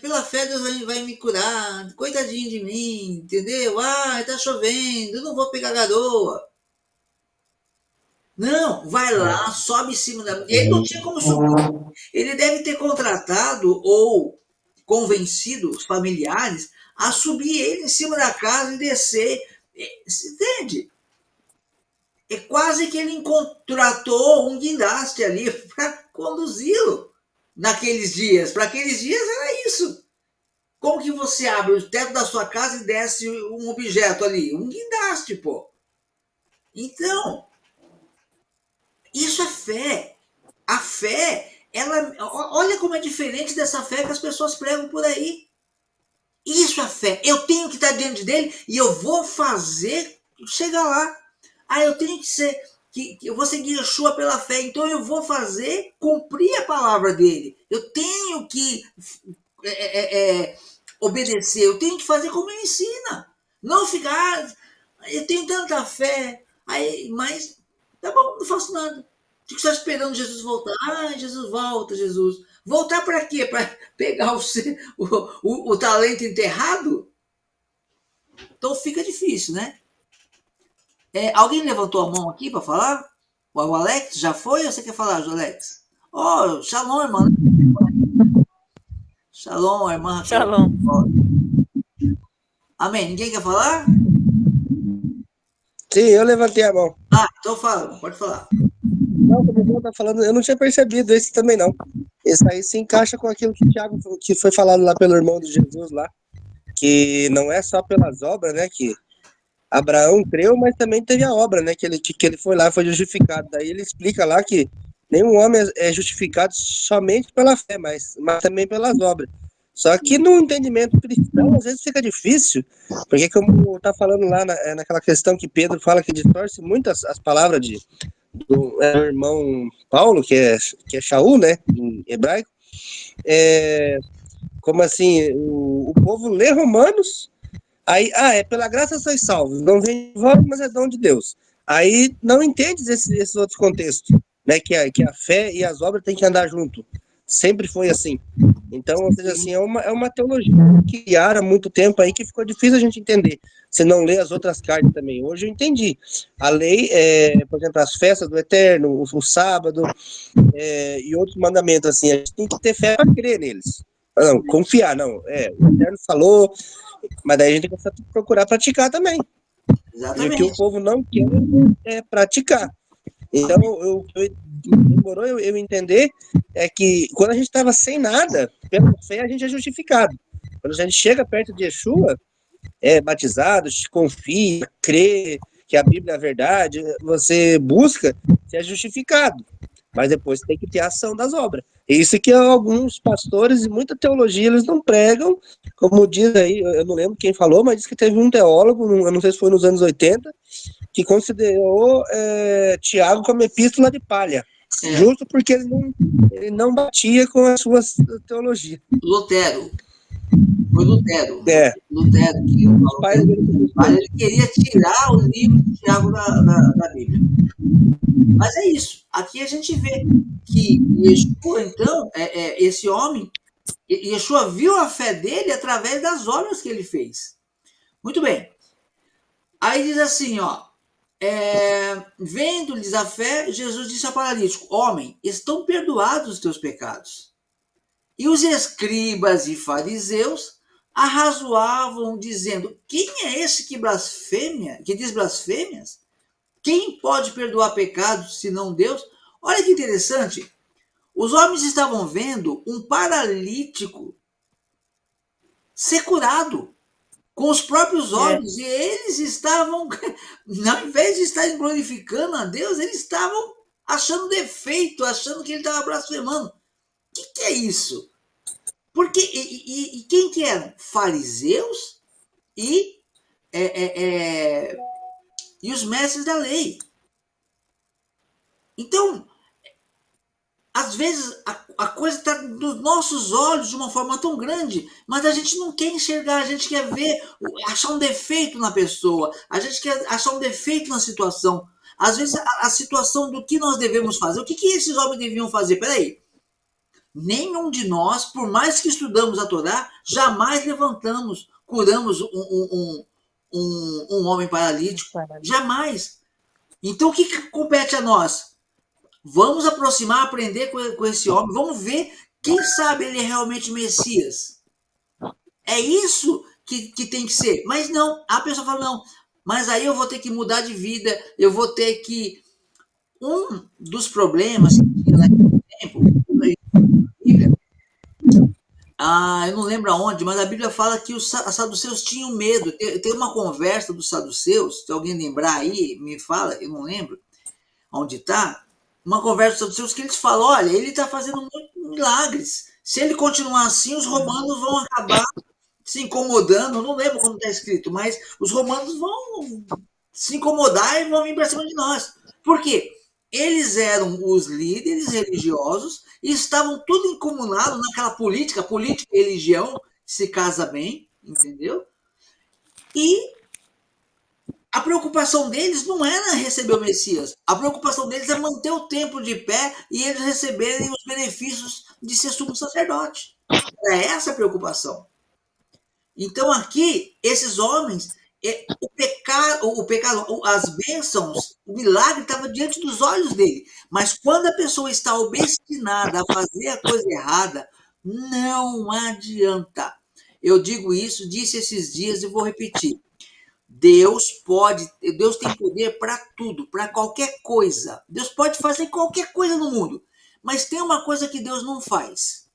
Pela fé Deus vai me curar. Coitadinho de mim, entendeu? Tá chovendo, eu não vou pegar garoa. Não, vai lá, sobe em cima da... Ele não tinha como subir. Ele deve ter contratado ou convencido os familiares a subir ele em cima da casa e descer. Você entende? É quase que ele contratou um guindaste ali para conduzi-lo naqueles dias. Para aqueles dias era isso. Como que você abre o teto da sua casa e desce um objeto ali? Um guindaste, pô. Então, isso é fé. A fé, ela... Olha como é diferente dessa fé que as pessoas pregam por aí. Isso é fé. Eu tenho que estar diante dele e eu vou fazer chegar lá. Eu tenho que ser... eu vou seguir Yeshua pela fé, então eu vou fazer cumprir a palavra dele. Eu tenho que obedecer, eu tenho que fazer como ele ensina. Não ficar... eu tenho tanta fé, mas tá bom, não faço nada. Fico só esperando Jesus voltar. Jesus volta, Jesus. Voltar para quê? Para pegar o talento enterrado? Então fica difícil, né? Alguém levantou a mão aqui para falar? O Alex já foi ou você quer falar, Alex? Shalom, irmã. Shalom, irmã. Shalom. Amém. Ninguém quer falar? Sim, eu levantei a mão. Então fala, pode falar. Não, como eu tá falando, eu não tinha percebido esse também não. Esse aí se encaixa com aquilo que o Tiago, que foi falado lá pelo irmão de Jesus lá, que não é só pelas obras, né, que Abraão creu, mas também teve a obra, né, que ele foi lá, foi justificado. Daí ele explica lá que nenhum homem é justificado somente pela fé, mas também pelas obras. Só que no entendimento cristão, às vezes fica difícil, porque como tá falando lá naquela questão que Pedro fala que distorce muito as palavras do irmão Paulo, que é Shaul, né, em hebraico, como assim, o povo lê Romanos, aí, pela graça sois salvos, não vem de vós, mas é dom de Deus. Aí não entende esses outros contextos, né, que a fé e as obras têm que andar junto. Sempre foi assim. Então, ou seja, assim, é uma teologia que criaram há muito tempo aí que ficou difícil a gente entender. Se não ler as outras cartas também. Hoje eu entendi. A lei, por exemplo, as festas do Eterno, o sábado e outros mandamentos, assim, a gente tem que ter fé para crer neles. Não, confiar, não. O Eterno falou, mas daí a gente tem que procurar praticar também. Exatamente. E o que o povo não quer é praticar. Então, demorou eu entender que quando a gente estava sem nada, pela fé a gente é justificado. Quando a gente chega perto de Yeshua, é batizado, confia, crê que a Bíblia é a verdade, você busca, você é justificado. Mas depois tem que ter a ação das obras. Isso que alguns pastores e muita teologia eles não pregam, como diz aí, eu não lembro quem falou, mas diz que teve um teólogo, eu não sei se foi nos anos 80, que considerou Tiago como epístola de palha, justo porque ele não batia com as suas teologias. Lutero. Foi Lutero. É. Lutero, que ele queria tirar o livro de Tiago da Bíblia. Mas é isso. Aqui a gente vê que Yeshua, então, esse homem, Yeshua viu a fé dele através das obras que ele fez. Muito bem. Aí diz assim, ó, vendo-lhes a fé, Jesus disse ao paralítico: homem, estão perdoados os teus pecados. E os escribas e fariseus arrazoavam, dizendo: quem é esse que blasfêmia, que diz blasfêmias? Quem pode perdoar pecados senão Deus? Olha que interessante. Os homens estavam vendo um paralítico ser curado com os próprios olhos, e eles estavam, ao invés de estarem glorificando a Deus, eles estavam achando defeito, achando que ele estava blasfemando. O que é isso? Porque, e quem que eram? Fariseus e os mestres da lei. Então, às vezes a coisa está nos nossos olhos de uma forma tão grande, mas a gente não quer enxergar, a gente quer ver, achar um defeito na pessoa, a gente quer achar um defeito na situação. Às vezes a situação do que nós devemos fazer, o que esses homens deviam fazer? Peraí, nenhum de nós, por mais que estudamos a Torá, jamais curamos um homem paralítico. Jamais. Então o que compete a nós? Vamos aproximar, aprender com esse homem, vamos ver, quem sabe ele é realmente Messias. É isso que tem que ser. Mas não, a pessoa fala, não, mas aí eu vou ter que mudar de vida, eu vou ter que... Um dos problemas que tinha naquele tempo, eu não lembro aonde, mas a Bíblia fala que os saduceus tinham medo. Tem uma conversa dos saduceus, se alguém lembrar aí, me fala, eu não lembro onde está, uma conversa dos saduceus que eles falam, olha, ele está fazendo muitos milagres. Se ele continuar assim, os romanos vão acabar se incomodando, não lembro como está escrito, mas os romanos vão se incomodar e vão vir para cima de nós. Por quê? Eles eram os líderes religiosos e estavam tudo incomunados naquela política e religião se casa bem, entendeu? E a preocupação deles não era receber o Messias, a preocupação deles é manter o templo de pé e eles receberem os benefícios de ser sumo sacerdote. Era essa a preocupação. Então aqui, esses homens, o pecado, as bênçãos, o milagre estava diante dos olhos dele. Mas quando a pessoa está obstinada a fazer a coisa errada, não adianta. Eu digo isso, disse esses dias e vou repetir. Deus tem poder para tudo, para qualquer coisa. Deus pode fazer qualquer coisa no mundo. Mas tem uma coisa que Deus não faz.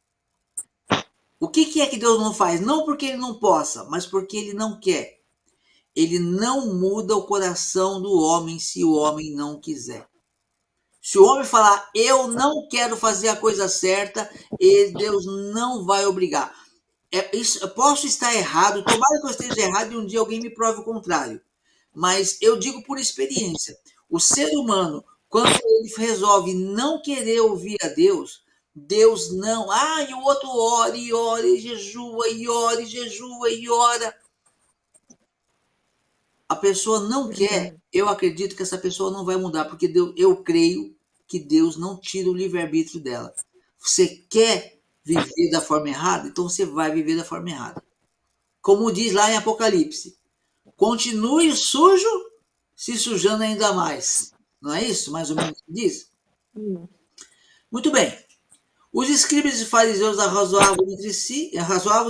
O que é que Deus não faz? Não porque ele não possa, mas porque ele não quer. Ele não muda o coração do homem se o homem não quiser. Se o homem falar, eu não quero fazer a coisa certa, Deus não vai obrigar. Eu posso estar errado, tomara que eu esteja errado e um dia alguém me prove o contrário. Mas eu digo por experiência, o ser humano, quando ele resolve não querer ouvir a Deus, Deus não... e o outro ora, e ora, e jejua, e ora, e jejua, e ora. A pessoa não quer, eu acredito que essa pessoa não vai mudar, porque eu creio que Deus não tira o livre-arbítrio dela. Você quer viver da forma errada? Então você vai viver da forma errada. Como diz lá em Apocalipse, continue sujo, se sujando ainda mais. Não é isso? Mais ou menos que diz? Muito bem. Os escribas e fariseus arrazoavam entre si,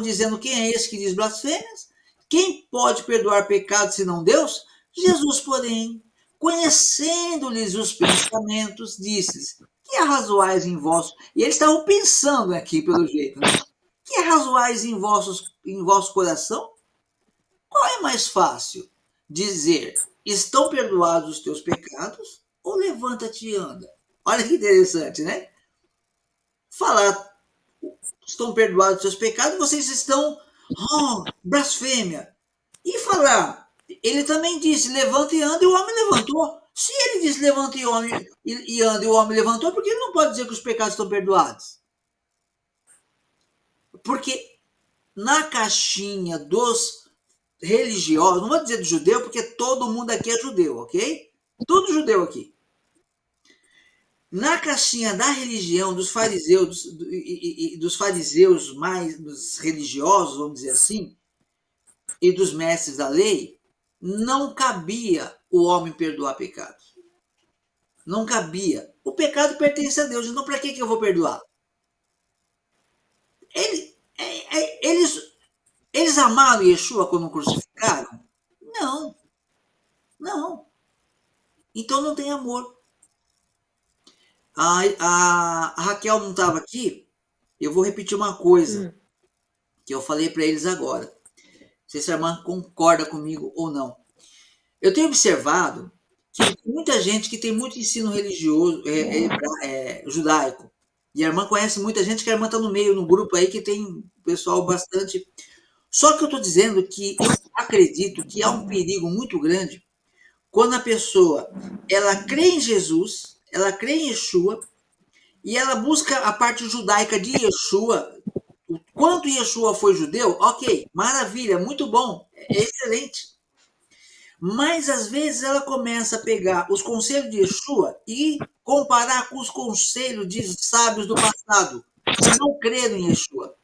dizendo, quem é esse que diz blasfêmias? Quem pode perdoar pecados senão Deus? Jesus, porém, conhecendo-lhes os pensamentos, disse-lhes, que arrazoais em vós? E eles estavam pensando aqui, pelo jeito, né? Que arrazoais em vosso coração? Qual é mais fácil? Dizer, estão perdoados os teus pecados? Ou levanta-te e anda? Olha que interessante, né? Falar, estão perdoados os seus pecados, vocês estão, blasfêmia. E falar, ele também disse, levanta e anda, e o homem levantou. Se ele disse, levanta e anda, e o homem levantou, por que ele não pode dizer que os pecados estão perdoados? Porque na caixinha dos religiosos, não vou dizer do judeu, porque todo mundo aqui é judeu, ok? Tudo judeu aqui. Na caixinha da religião dos fariseus, dos fariseus mais dos religiosos, vamos dizer assim, e dos mestres da lei, não cabia o homem perdoar pecados. Não cabia. O pecado pertence a Deus, então para que eu vou perdoar? Eles amaram Yeshua quando o crucificaram? Não. Não. Então não tem amor. A Raquel não estava aqui, eu vou repetir uma coisa que eu falei para eles agora. Não sei se a irmã concorda comigo ou não. Eu tenho observado que tem muita gente que tem muito ensino religioso, judaico. E a irmã conhece muita gente, que a irmã está no meio, no grupo aí, que tem pessoal bastante. Só que eu estou dizendo que eu acredito que há um perigo muito grande quando a pessoa ela crê em Jesus, ela crê em Yeshua, e ela busca a parte judaica de Yeshua. O quanto Yeshua foi judeu, ok, maravilha, muito bom, é excelente. Mas às vezes ela começa a pegar os conselhos de Yeshua e comparar com os conselhos de sábios do passado, que não creram em Yeshua.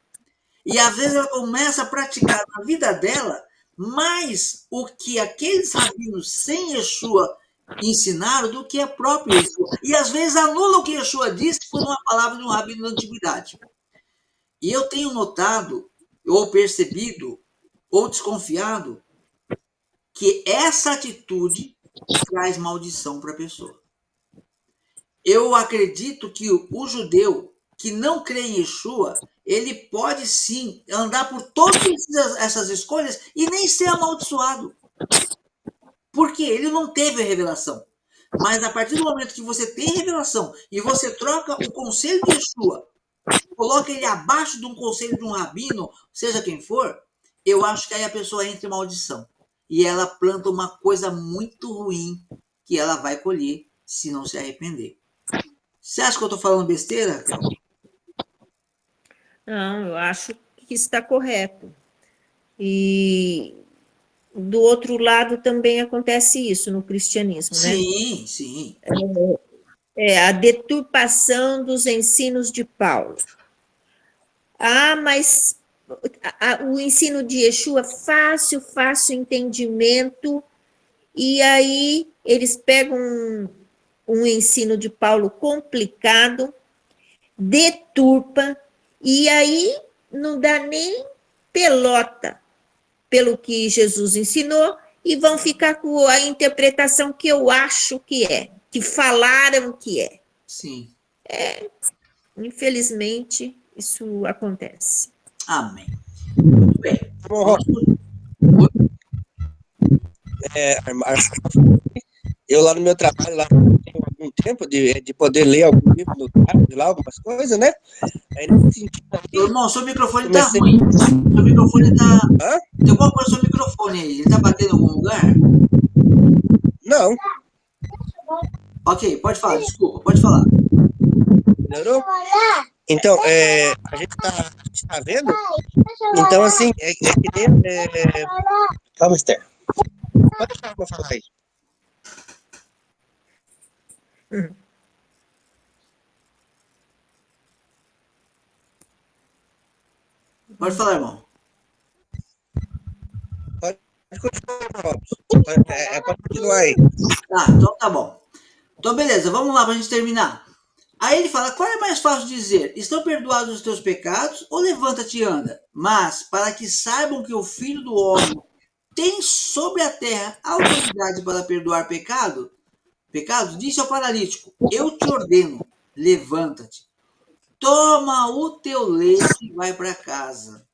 E às vezes ela começa a praticar na vida dela mais o que aqueles rabinos sem Yeshua ensinaram do que a própria Yeshua. E às vezes anula o que Yeshua disse por uma palavra de um rabino da antiguidade. E eu tenho notado, ou percebido, ou desconfiado, que essa atitude traz maldição para a pessoa. Eu acredito que o judeu que não crê em Yeshua, ele pode sim andar por todas essas escolhas e nem ser amaldiçoado. Porque ele não teve a revelação. Mas a partir do momento que você tem revelação e você troca o conselho de Yeshua, coloca ele abaixo de um conselho de um rabino, seja quem for, eu acho que aí a pessoa entra em maldição. E ela planta uma coisa muito ruim que ela vai colher se não se arrepender. Você acha que eu estou falando besteira, Raquel? Não, eu acho que está correto. E do outro lado também acontece isso no cristianismo, né? Sim, sim. A deturpação dos ensinos de Paulo. Mas o ensino de Yeshua, fácil entendimento, e aí eles pegam um ensino de Paulo complicado, deturpa, e aí não dá nem pelota pelo que Jesus ensinou, e vão ficar com a interpretação que eu acho que é, que falaram que é. Sim. Infelizmente, isso acontece. Amém. Muito bem. Eu lá no meu trabalho, lá tenho algum tempo de poder ler algum livro no tablet, lá, algumas coisas, né? Aí nesse sentido aqui, Irmão, seu microfone comecei... tá ruim. Seu microfone tá... Hã? Tem alguma coisa no seu microfone aí? Ele tá batendo em algum lugar? Não. Ok, pode falar, desculpa, pode falar. Melhorou? Então, a gente tá vendo? Então, assim, é que nem... Calma, Esther. Pode deixar eu falar aí. Pode falar, irmão. Pode continuar, Robson. Pode continuar aí. Tá, então tá bom. Então, beleza, vamos lá pra gente terminar. Aí ele fala, qual é mais fácil dizer? Estão perdoados os teus pecados ou levanta-te e anda? Mas, para que saibam que o Filho do Homem tem sobre a terra autoridade para perdoar pecados, disse ao paralítico, eu te ordeno, levanta-te, toma o teu leito e vai para casa.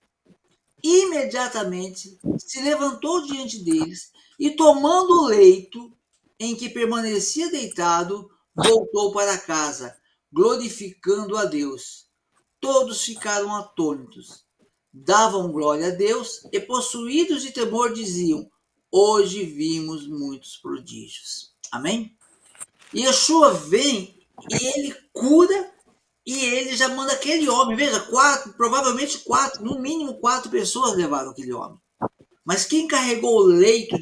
Imediatamente se levantou diante deles e, tomando o leito em que permanecia deitado, voltou para casa, glorificando a Deus. Todos ficaram atônitos, davam glória a Deus e, possuídos de temor, diziam: hoje vimos muitos prodígios. Amém? E Yeshua vem e ele cura e ele já manda aquele homem. Veja, provavelmente no mínimo 4 pessoas levaram aquele homem. Mas quem carregou o leito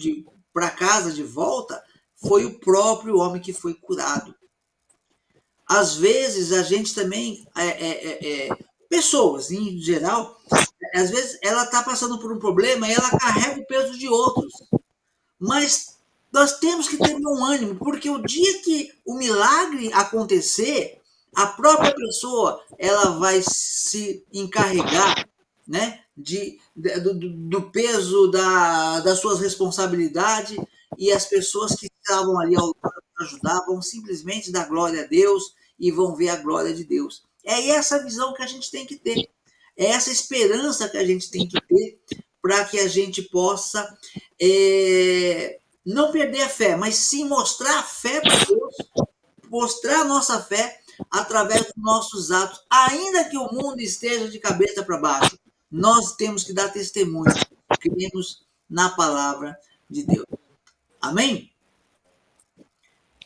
para casa de volta foi o próprio homem que foi curado. Às vezes a gente também, pessoas em geral, às vezes ela está passando por um problema e ela carrega o peso de outros. Mas nós temos que ter bom ânimo, porque o dia que o milagre acontecer, a própria pessoa ela vai se encarregar, né, do peso das suas responsabilidades, e as pessoas que estavam ali ao lado para ajudar vão simplesmente dar glória a Deus e vão ver a glória de Deus. É essa visão que a gente tem que ter, é essa esperança que a gente tem que ter para que a gente possa não perder a fé, mas sim mostrar a fé para Deus, mostrar a nossa fé através dos nossos atos, ainda que o mundo esteja de cabeça para baixo. Nós temos que dar testemunho, cremos na palavra de Deus. Amém?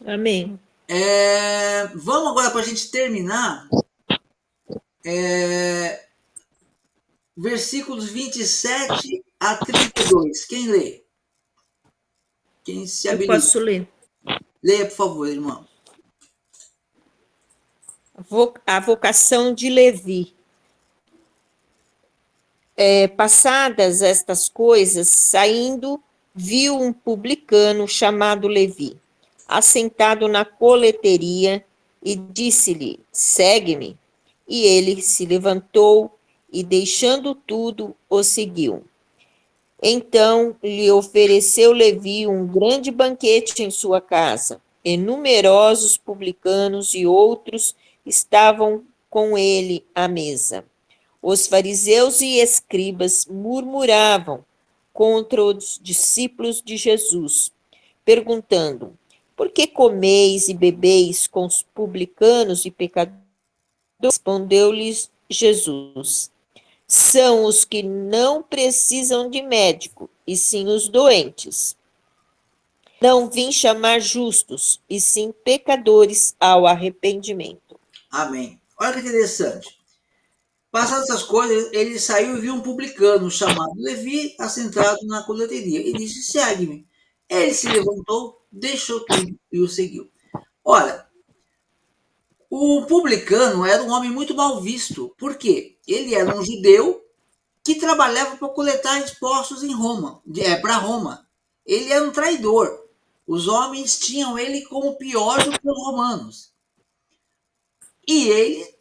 Amém. Vamos agora, para a gente terminar, versículos 27 a 32. Quem lê? Quem se habilita? Eu posso ler. Leia, por favor, irmão. A vocação de Levi. Passadas estas coisas, saindo, viu um publicano chamado Levi, assentado na coleteria, e disse-lhe: segue-me. E ele se levantou e, deixando tudo, o seguiu. Então lhe ofereceu Levi um grande banquete em sua casa, e numerosos publicanos e outros estavam com ele à mesa. Os fariseus e escribas murmuravam contra os discípulos de Jesus, perguntando: por que comeis e bebeis com os publicanos e pecadores? Respondeu-lhes Jesus: são os que não precisam de médico, e sim os doentes. Não vim chamar justos, e sim pecadores ao arrependimento. Amém. Olha que interessante. Passadas essas coisas, ele saiu e viu um publicano chamado Levi assentado na coleteria. E disse: segue-me. Ele se levantou, deixou tudo e o seguiu. Olha, o publicano era um homem muito mal visto. Por quê? Ele era um judeu que trabalhava para coletar impostos em Roma, para Roma. Ele era um traidor. Os homens tinham ele como pior do que os romanos. E ele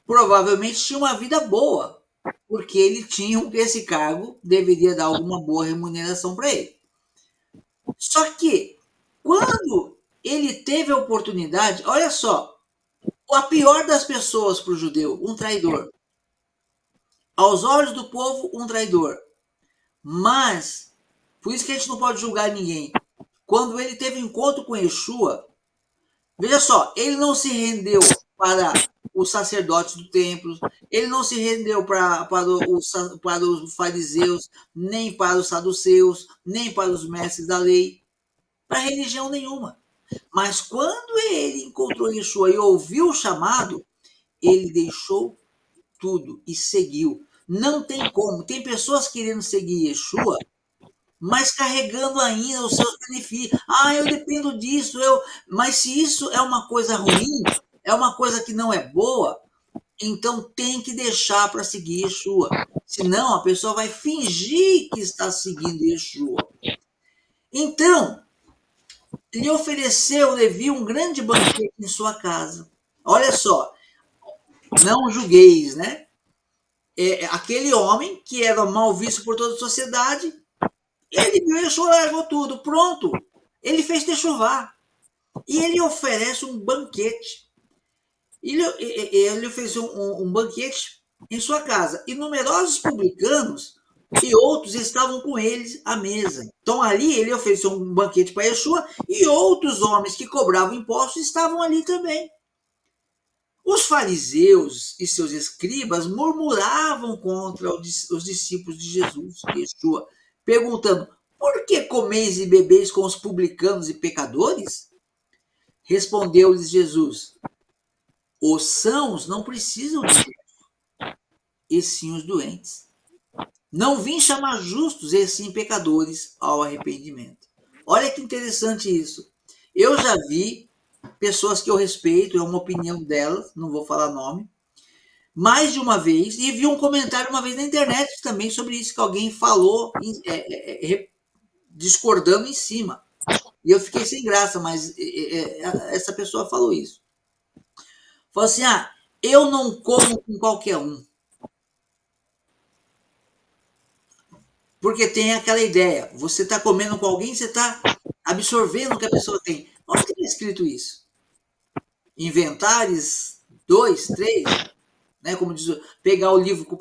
provavelmente tinha uma vida boa, porque ele tinha esse cargo, deveria dar alguma boa remuneração para ele. Só que, quando ele teve a oportunidade, olha só, a pior das pessoas para o judeu, um traidor. Aos olhos do povo, um traidor. Mas, por isso que a gente não pode julgar ninguém. Quando ele teve encontro com Yeshua, veja só, ele não se rendeu para os sacerdotes do templo, ele não se rendeu para os fariseus, nem para os saduceus, nem para os mestres da lei, para religião nenhuma. Mas quando ele encontrou Yeshua e ouviu o chamado, ele deixou tudo e seguiu. Não tem como. Tem pessoas querendo seguir Yeshua, mas carregando ainda os seus benefícios. Eu dependo disso. Mas se isso é uma coisa ruim, é uma coisa que não é boa, então tem que deixar para seguir Yeshua. Senão a pessoa vai fingir que está seguindo Yeshua. Então, lhe ofereceu Levi um grande banquete em sua casa. Olha só, não julgueis, né? Aquele homem que era mal visto por toda a sociedade, ele viu Yeshua, largou tudo, pronto. Ele fez techuvá. E ele oferece um banquete. Ele ofereceu um banquete em sua casa. E numerosos publicanos e outros estavam com eles à mesa. Então ali ele ofereceu um banquete para Yeshua e outros homens que cobravam impostos estavam ali também. Os fariseus e seus escribas murmuravam contra os discípulos de Jesus, Yeshua, perguntando: por que comeis e bebeis com os publicanos e pecadores? Respondeu-lhes Jesus: os sãos não precisam de médico, e sim os doentes. Não vim chamar justos, e sim pecadores ao arrependimento. Olha que interessante isso. Eu já vi pessoas que eu respeito, é uma opinião delas, não vou falar nome, mais de uma vez, e vi um comentário uma vez na internet também sobre isso, que alguém falou discordando em cima. E eu fiquei sem graça, mas essa pessoa falou isso. Falou assim: eu não como com qualquer um. Porque tem aquela ideia, você está comendo com alguém, você está absorvendo o que a pessoa tem. Onde está escrito isso? Inventares 2, 3, né? Como diz, pegar o livro.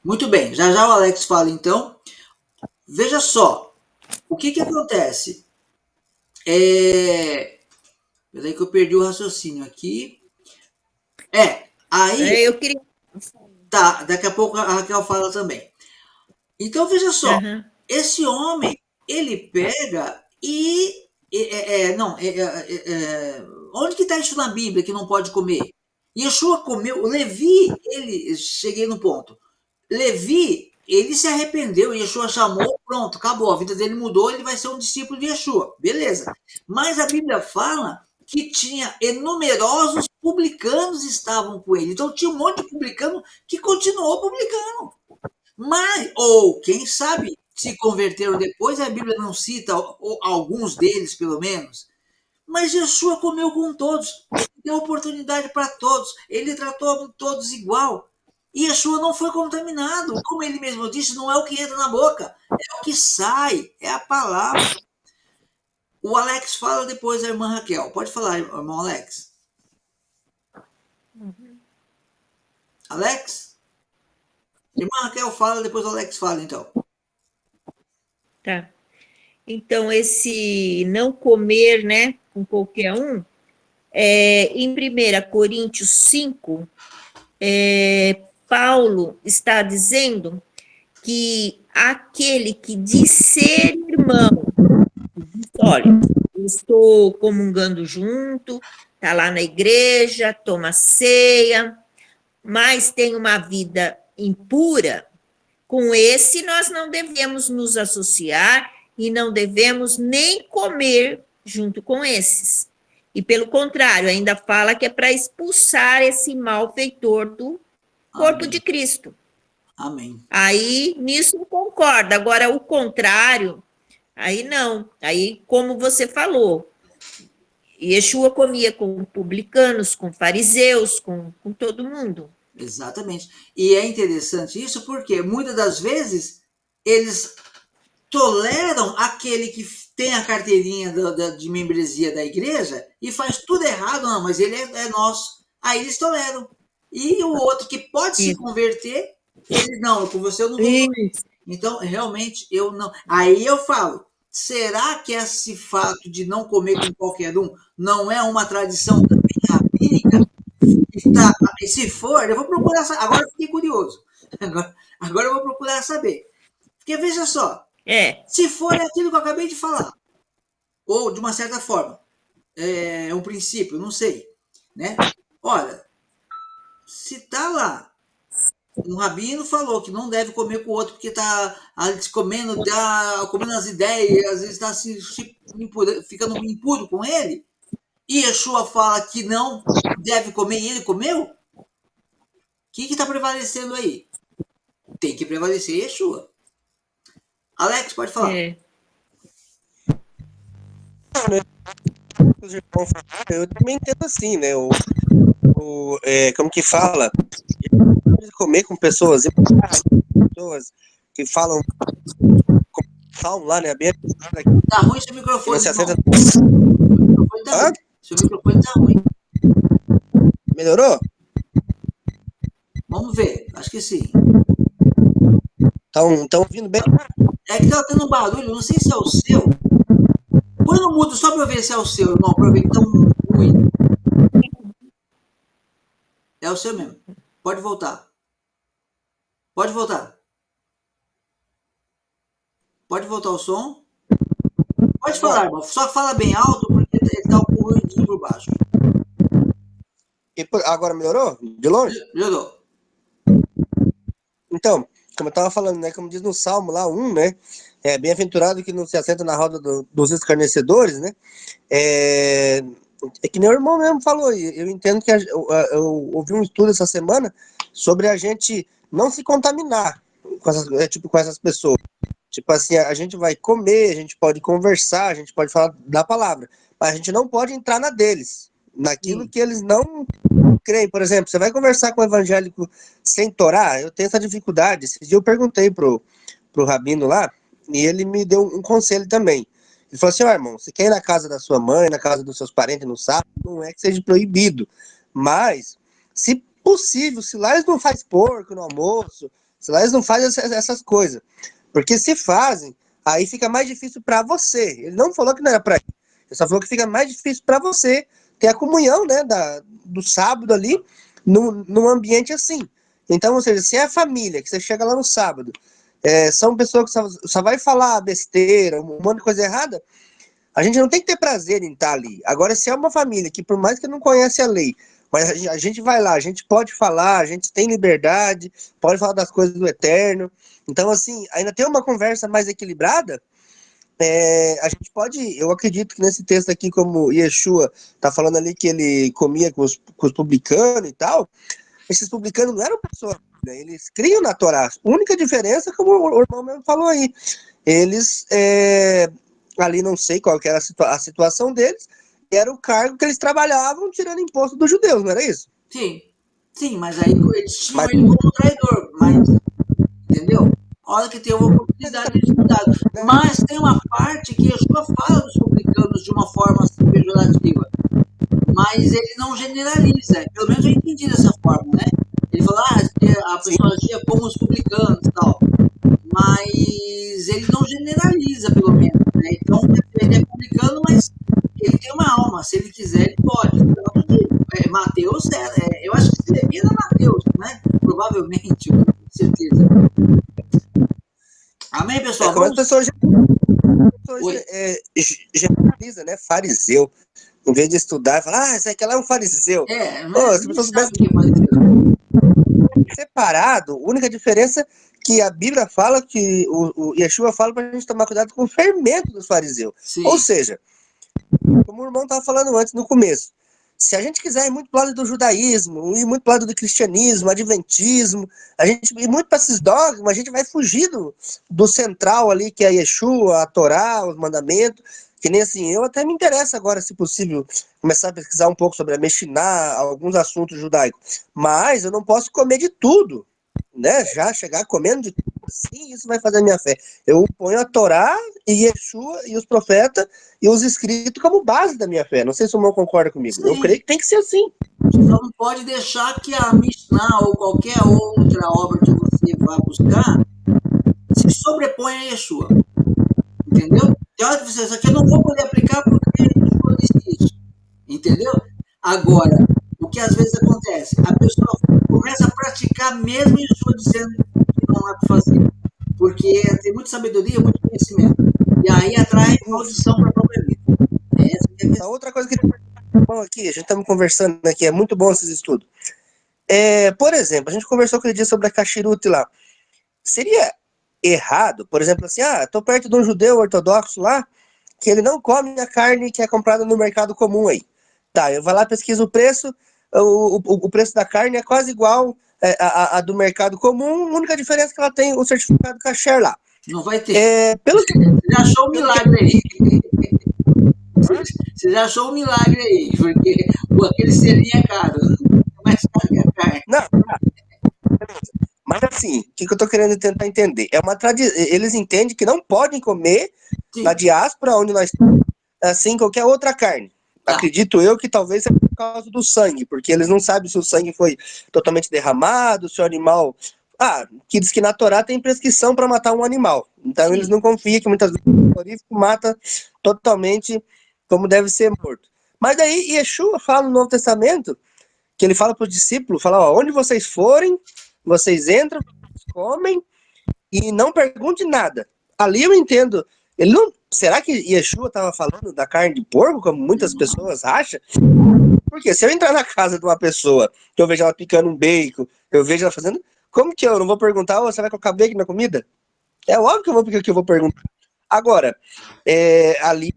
Muito bem, já já o Alex fala então. Veja só, o que acontece? Peraí que eu perdi o raciocínio aqui. Aí... Eu queria... Tá, daqui a pouco a Raquel fala também. Então, veja só, esse homem, ele pega e... onde que está isso na Bíblia que não pode comer? Yeshua comeu, o Levi, cheguei no ponto. Levi, ele se arrependeu, Yeshua chamou, pronto, acabou, a vida dele mudou, ele vai ser um discípulo de Yeshua, beleza. Mas a Bíblia fala que tinha numerosos publicanos estavam com ele, então tinha um monte de publicano que continuou publicando. Mas, ou quem sabe, se converteram depois, a Bíblia não cita, ou alguns deles pelo menos, mas Yeshua comeu com todos, ele deu oportunidade para todos, ele tratou todos igual. E Yeshua não foi contaminado, como ele mesmo disse, não é o que entra na boca, é o que sai, é a palavra. O Alex fala depois da irmã Raquel. Pode falar, irmão Alex. Alex? Irmã Raquel fala, depois o Alex fala, então. Tá. Então, esse não comer, né, com qualquer um, em 1 Coríntios 5, Paulo está dizendo que aquele que diz ser irmão, olha, eu estou comungando junto, está lá na igreja, toma ceia, mas tem uma vida impura, com esse nós não devemos nos associar e não devemos nem comer junto com esses. E, pelo contrário, ainda fala que é para expulsar esse malfeitor do corpo Amém. De Cristo. Amém. Aí, nisso concorda. Agora, o contrário, aí não. Aí, como você falou, Yeshua comia com publicanos, com fariseus, com todo mundo. Exatamente. E é interessante isso porque, muitas das vezes, eles toleram aquele que tem a carteirinha de membresia da igreja e faz tudo errado, não, mas ele é nosso. Aí eles toleram. E o outro que pode se converter, ele não, com você eu não vou comer. Então, realmente, eu não... Aí eu falo, será que esse fato de não comer com qualquer um não é uma tradição também rabínica? E se for, eu vou procurar saber. Agora eu fiquei curioso. Agora eu vou procurar saber. Porque veja só, se for aquilo que eu acabei de falar, ou de uma certa forma, um princípio, não sei, né? Olha, se tá lá, um rabino falou que não deve comer com o outro porque tá comendo as ideias, às vezes está ficando impuro com ele, e Yeshua fala que não deve comer e ele comeu, o que está prevalecendo aí? Tem que prevalecer Yeshua. Alex, pode falar. Eu também entendo assim, né? Como que fala? Comer com pessoas que falam lá, né? Tá ruim seu microfone. Você acerta... Seu microfone tá ruim. Melhorou? Vamos ver, acho que sim. Estão ouvindo bem? É que tá tendo um barulho, não sei se é o seu. Põe no mudo só pra ver se é o seu, irmão, pra ver que tá ruim. É o seu mesmo. Pode voltar. Pode voltar. Pode voltar o som. Pode falar, irmão. Só fala bem alto, porque ele tá com o ruidinho por baixo. Agora melhorou? De longe? Melhorou. Então, como eu estava falando, né? Como diz no Salmo lá, 1, né? Bem-aventurado que não se assenta na roda dos escarnecedores, né? É que nem o irmão mesmo falou, e eu entendo que eu ouvi um estudo essa semana sobre a gente não se contaminar com essas pessoas. Tipo assim, a gente vai comer, a gente pode conversar, a gente pode falar da palavra, mas a gente não pode entrar na deles, naquilo que eles não creem. Por exemplo, você vai conversar com um evangélico sem Torá, eu tenho essa dificuldade. Esse dia eu perguntei pro rabino lá, e ele me deu um conselho também. Ele falou assim, irmão, você quer ir na casa da sua mãe, na casa dos seus parentes no sábado, não é que seja proibido, mas, se possível, se lá eles não fazem porco no almoço, se lá eles não fazem essas coisas, porque se fazem, aí fica mais difícil para você. Ele não falou que não era para ele, ele só falou que fica mais difícil para você ter a comunhão, né, do sábado ali, num ambiente assim. Então, ou seja, se é a família, que você chega lá no sábado, são pessoas que só vai falar besteira, um monte de coisa errada, a gente não tem que ter prazer em estar ali. Agora, se é uma família que, por mais que não conhece a lei, mas a gente vai lá, a gente pode falar, a gente tem liberdade, pode falar das coisas do eterno. Então, assim, ainda tem uma conversa mais equilibrada. A gente pode, eu acredito que nesse texto aqui, como Yeshua está falando ali que ele comia com os publicanos e tal, esses publicanos não eram pessoas, né? Eles criam na Torá. A única diferença, como o irmão mesmo falou aí, eles, ali não sei qual que era a situação deles, era o cargo que eles trabalhavam tirando imposto dos judeus, não era isso? Sim, mas aí eles tinham ele como traidor, mas, entendeu? A hora que tem uma oportunidade de estudar. Mas tem uma parte que Yeshua fala dos publicanos de uma forma assim, pejorativa, mas ele não generaliza, pelo menos eu entendi dessa forma, né? Ele fala, a pessoa agia como os publicanos e tal, mas ele não generaliza, pelo menos, né? Então, ele é publicano, mas ele tem uma alma, se ele quiser, ele pode. Mateus, eu acho que escrevia na Mateus, né? Provavelmente, com certeza. Amém, pessoal? Como as pessoas generalizam, né? Fariseu. Em vez de estudar, fala, esse aqui lá é um fariseu. Mas as pessoas sabe que é fariseu. Separado, a única diferença que a Bíblia fala, que o Yeshua fala para a gente tomar cuidado com o fermento dos fariseus. Sim. Ou seja, como o irmão estava falando antes, no começo, se a gente quiser ir muito para o lado do judaísmo, ir muito para o lado do cristianismo, adventismo, a gente ir muito para esses dogmas, a gente vai fugir do central ali, que é Yeshua, a Torá, os mandamentos, que nem assim, eu até me interesso agora, se possível, começar a pesquisar um pouco sobre a Mishnah, alguns assuntos judaicos, mas eu não posso comer de tudo, né? Já chegar comendo de tudo, assim, isso vai fazer a minha fé. Eu ponho a Torá e Yeshua e os profetas e os escritos como base da minha fé. Não sei se o irmão concorda comigo. Sim. Eu creio que tem que ser assim. Você só não pode deixar que a Mishnah ou qualquer outra obra que você vá buscar se sobreponha a Yeshua. Entendeu? Tem hora que você, isso aqui eu não vou poder aplicar porque Yeshua disse isso. Entendeu? Agora, o que às vezes acontece? A pessoa começa a praticar mesmo Yeshua dizendo que não é para fazer. Porque tem muita sabedoria, muito conhecimento. E aí atrai maldição para a própria vida. Essa é a questão. Outra coisa que bom aqui, a gente estamos conversando aqui, é muito bom esses estudos. Por exemplo, a gente conversou aquele dia sobre a Kashrut lá. Seria errado, por exemplo, assim, estou perto de um judeu ortodoxo lá, que ele não come a carne que é comprada no mercado comum aí. Tá, eu vou lá, pesquiso o preço, o preço da carne é quase igual a do mercado comum, a única diferença é que ela tem o certificado kasher lá. Não vai ter. Você já achou um milagre aí. Você já achou um milagre aí, porque aquele selinho é caro. É mais caro que a carne. Não. Mas assim, o que eu tô querendo tentar entender? É uma tradição. Eles entendem que não podem comer na diáspora, onde nós estamos, assim, qualquer outra carne. Tá. Acredito eu que talvez seja por causa do sangue, porque eles não sabem se o sangue foi totalmente derramado, se o animal... que diz que na Torá tem prescrição para matar um animal. Então Sim. eles não confiam que muitas vezes o frigorífico mata totalmente como deve ser morto. Mas daí Yeshua fala no Novo Testamento, que ele fala para os discípulos, fala, ó, onde vocês forem, vocês entram, comem e não pergunte nada. Ali eu entendo. Ele não... Será que Yeshua estava falando da carne de porco, como muitas pessoas acham? Porque se eu entrar na casa de uma pessoa, que eu vejo ela picando um bacon, eu vejo ela fazendo, como que eu não vou perguntar, você vai colocar bacon na comida? É óbvio que eu vou perguntar. Agora, ali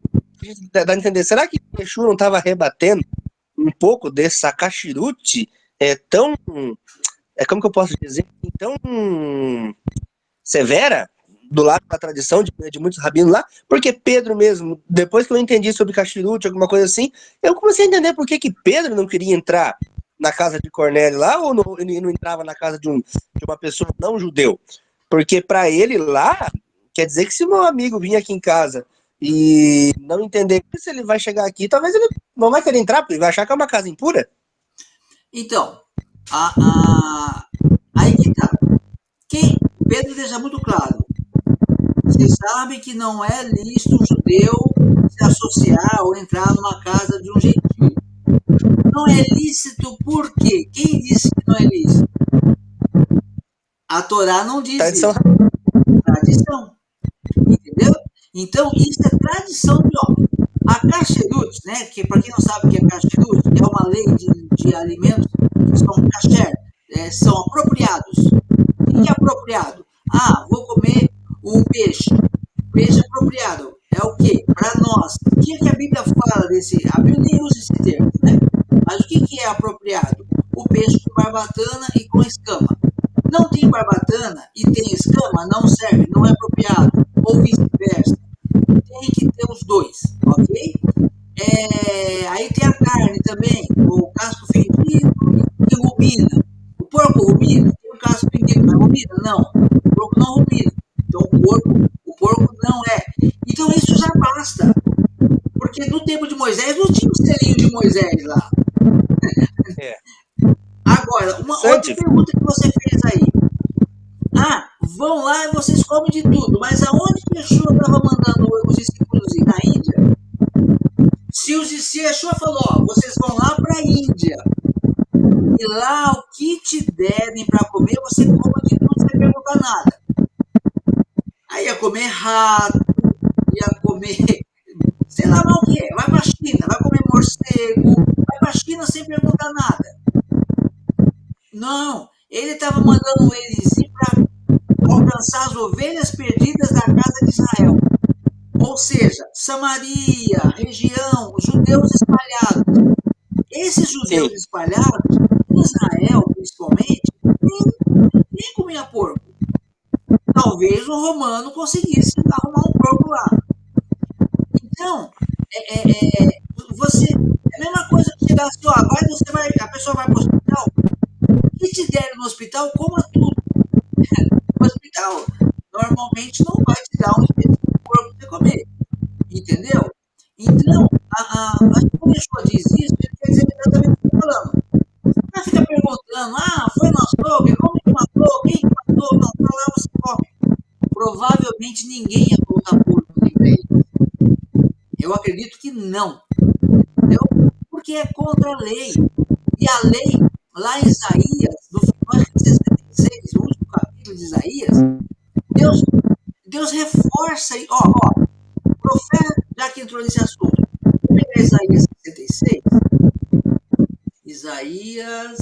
dá a entender, será que Yeshua não estava rebatendo um pouco dessa cachirute tão, como que eu posso dizer, tão severa do lado da tradição de muitos rabinos lá, porque Pedro mesmo, depois que eu entendi sobre cachirute, alguma coisa assim, eu comecei a entender por que Pedro não queria entrar na casa de Cornélio lá, ou ele não entrava na casa de uma pessoa não judeu, porque para ele lá, quer dizer que se meu amigo vir aqui em casa e não entender que se ele vai chegar aqui, talvez ele não vai querer entrar, porque ele vai achar que é uma casa impura. Então, aí que tá. Pedro deixa muito claro. Vocês sabem que não é lícito um judeu se associar ou entrar numa casa de um gentio. Não é lícito por quê? Quem disse que não é lícito? A Torá não diz Tradição. isso. Tradição. Entendeu? Então, isso é tradição de homem. A kasherut, né, que para quem não sabe o que é kasherut, é uma lei de alimentos que são kasher, são apropriados. O que é apropriado? Vou comer um peixe. Peixe apropriado. É o quê? Para nós. O que a Bíblia fala desse? A Bíblia nem usa esse termo, né? Mas o que é apropriado? O peixe com barbatana e com escama. Não tem barbatana e tem escama, não serve, não é apropriado. Ou vice-versa. Tem que ter os dois, ok? Aí tem a carne também, o casco fendido e rumina. O porco rumina? Tem o casco fendido, mas rumina? Não. O porco não rumina. Então o porco não é. Então isso já basta. Porque no tempo de Moisés não tinha o selinho de Moisés lá. Agora, uma outra pergunta que você fez aí. Vão lá e vocês comem de tudo, mas aonde que Yeshua estava mandando os discípulos ir? Na Índia? Se Yeshua falou, vocês vão lá para a Índia, e lá o que te derem para comer, você come de tudo sem perguntar nada. Aí ia comer rato, ia comer, sei lá o que é, vai para a China, vai comer morcego, vai para a China sem perguntar nada. Não, ele estava mandando eles ir para alcançar as ovelhas perdidas da casa de Israel. Ou seja, Samaria, região, judeus espalhados. Esses judeus espalhados, em Israel principalmente, nem comia porco. Talvez um romano conseguisse arrumar um porco lá. Então, é a mesma coisa que chegar assim, a pessoa vai para o hospital, o que te der no hospital, coma tudo. O hospital normalmente não vai te dar um espeto de porco para você comer. Entendeu? Então, acho que quando Yeshua diz isso, ele quer dizer exatamente o que eu estou falando. Ela fica perguntando, foi no açougue, como que matou, quem que matou, não, tá lá você come. Provavelmente ninguém ia colocar porco nem pra ele. Eu acredito que não. Entendeu? Porque é contra a lei. E a lei, lá em Isaías, no final de 66, o último capítulo de Isaías, Deus reforça, o profeta, já que entrou nesse assunto, vou pegar Isaías 66. Isaías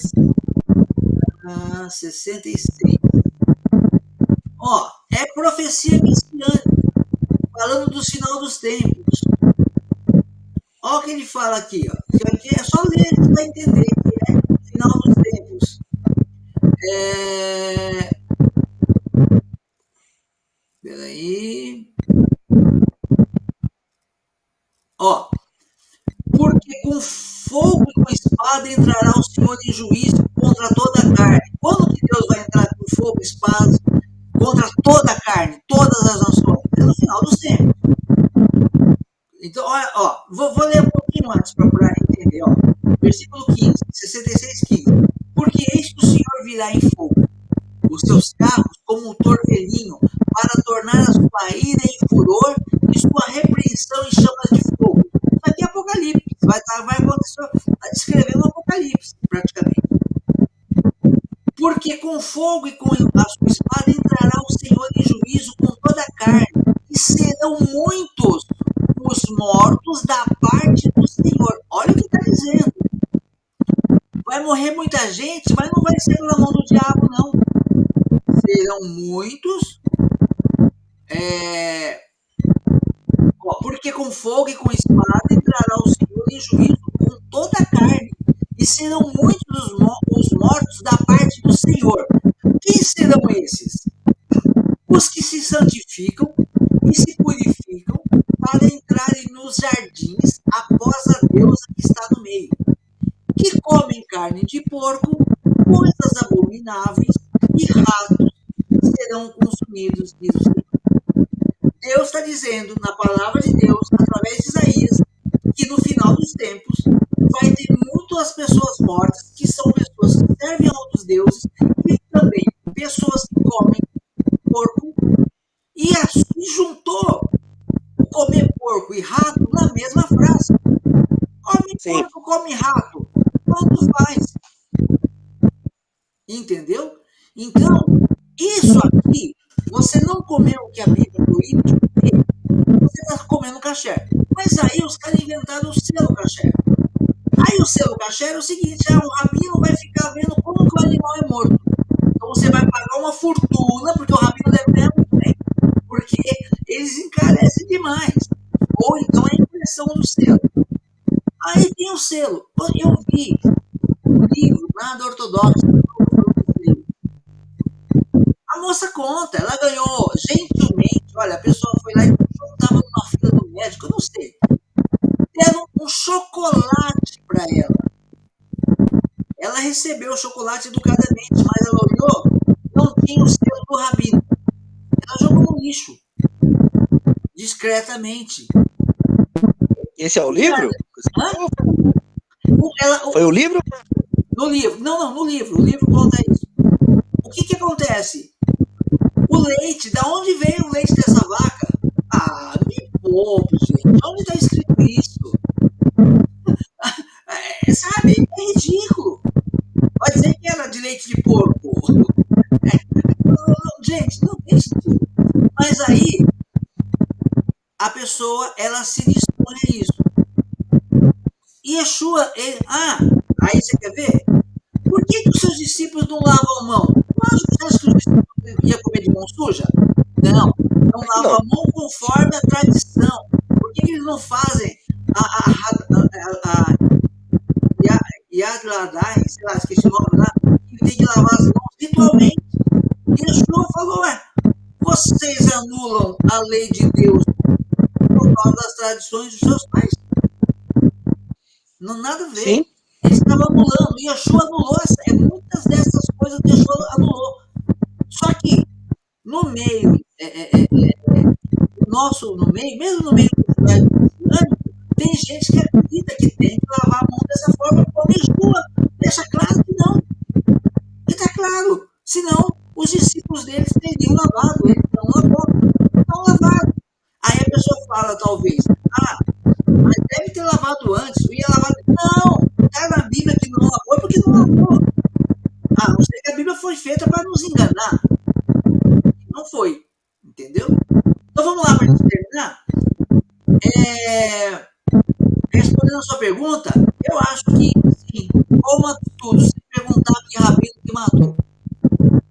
66. É profecia messiânica, falando do final dos tempos. Olha o que ele fala aqui, Aqui é só ler que você vai entender que é o final dos tempos. Peraí. Porque com fogo e com espada entrará o Senhor em juízo contra toda a carne. Quando que Deus vai entrar com fogo e espada contra toda a carne, todas as nações? É no final dos tempos. Então, olha, vou ler um pouquinho continuar para entender, ó. Versículo 15, 66:15. Porque eis que o Senhor virá em fogo, os seus carros como um torvelinho, para tornar a sua ira em furor e sua repreensão em chamas de fogo. Isso aqui é Apocalipse. Vai acontecer, está descrevendo o Apocalipse, praticamente. Porque com fogo e com a sua espada entrará o Senhor em juízo com toda a carne, e serão muitos os mortos da parte do Senhor. Olha o que está dizendo. Vai morrer muita gente, mas não vai ser pela mão do diabo, não. Serão muitos, porque com fogo e com espada entrará o Senhor em juízo com toda a carne, e serão muitos os mortos da parte do Senhor. Quem serão esses? Os que se santificam e se purificam para entrarem nos jardins após a deusa que está no meio, que comem carne de porco, coisas abomináveis e ratos serão consumidos, diz o Senhor. Deus está dizendo, na palavra de Deus, através de Isaías, que no final dos tempos vai ter muitas pessoas mortas, que são pessoas que servem a outros deuses, e também pessoas que comem porco, e juntou comer porco e rato na mesma frase. Come porco, come rato. Tanto faz. Entendeu? Então, isso aqui, você não comeu o que a Bíblia proíbe de comer, você está comendo caché. Mas aí os caras inventaram o selo caché. Aí o selo caché é o seguinte, o rabino vai ficar vendo como que o animal é morto. Então você vai pagar uma fortuna, porque o rabino deve ganhar muito bem, porque eles encarecem demais. Ou então é a impressão do selo. Aí tem o selo. Eu vi um livro, nada ortodoxo. A moça conta, ela ganhou gentilmente. Olha, a pessoa foi lá e estava numa fila do médico, eu não sei. Deram um chocolate para ela. Ela recebeu o chocolate educadamente, mas ela olhou, não tinha o selo do rabino. Ela jogou no lixo. Discretamente. Esse é o livro? Foi o livro? No livro. Não, no livro. O livro conta isso. O que acontece? O leite, da onde veio o leite dessa vaca? Me poupe, gente. Onde está escrito isso? Sabe? É ridículo. Vai dizer que era de leite de porco. Gente, não tem sentido. Mas aí, a pessoa, ela se dispõe a isso. E Yeshua, aí você quer ver? Por que os seus discípulos não lavam a mão? Você acha que os discípulos iam comer de mão suja? Não lavam a mão conforme a tradição. Por que eles não fazem Yad Ladai, sei lá, esqueci o nome lá, que tem que lavar as mãos ritualmente? E Yeshua falou, vocês anulam a lei de Deus por causa das tradições dos seus pais. Não nada a ver. Sim. Eles estavam anulando. E Yeshua anulou muitas dessas coisas que Yeshua anulou. Só que no meio, mesmo no meio do islâmico, tem gente que acredita que tem que lavar a mão dessa forma, como Yeshua deixa claro que não. E está claro. Senão, os discípulos deles teriam lavado. Eles não lavaram. Aí a pessoa fala, talvez, mas deve ter lavado antes, ia lavar. Não, está na Bíblia que não lavou, porque não lavou. Não sei que a Bíblia foi feita para nos enganar. Não foi, entendeu? Então vamos lá para a gente terminar. Respondendo a sua pergunta, eu acho que, sim, como tudo, se perguntar que rabino que matou.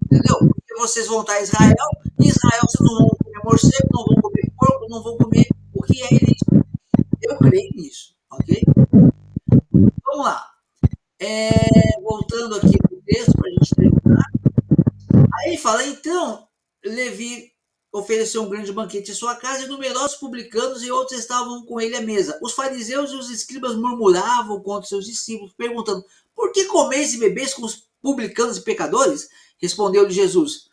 Entendeu? Porque vocês vão estar em Israel, vocês não vão comer morcego, não vão comer porco, não vão comer o que é ilícito. Eu creio nisso, ok? Vamos lá. Voltando aqui para o texto, para a gente terminar. Aí ele fala, então, Levi ofereceu um grande banquete em sua casa e numerosos publicanos e outros estavam com ele à mesa. Os fariseus e os escribas murmuravam contra seus discípulos, perguntando, por que comeis e bebeis com os publicanos e pecadores? Respondeu-lhe Jesus,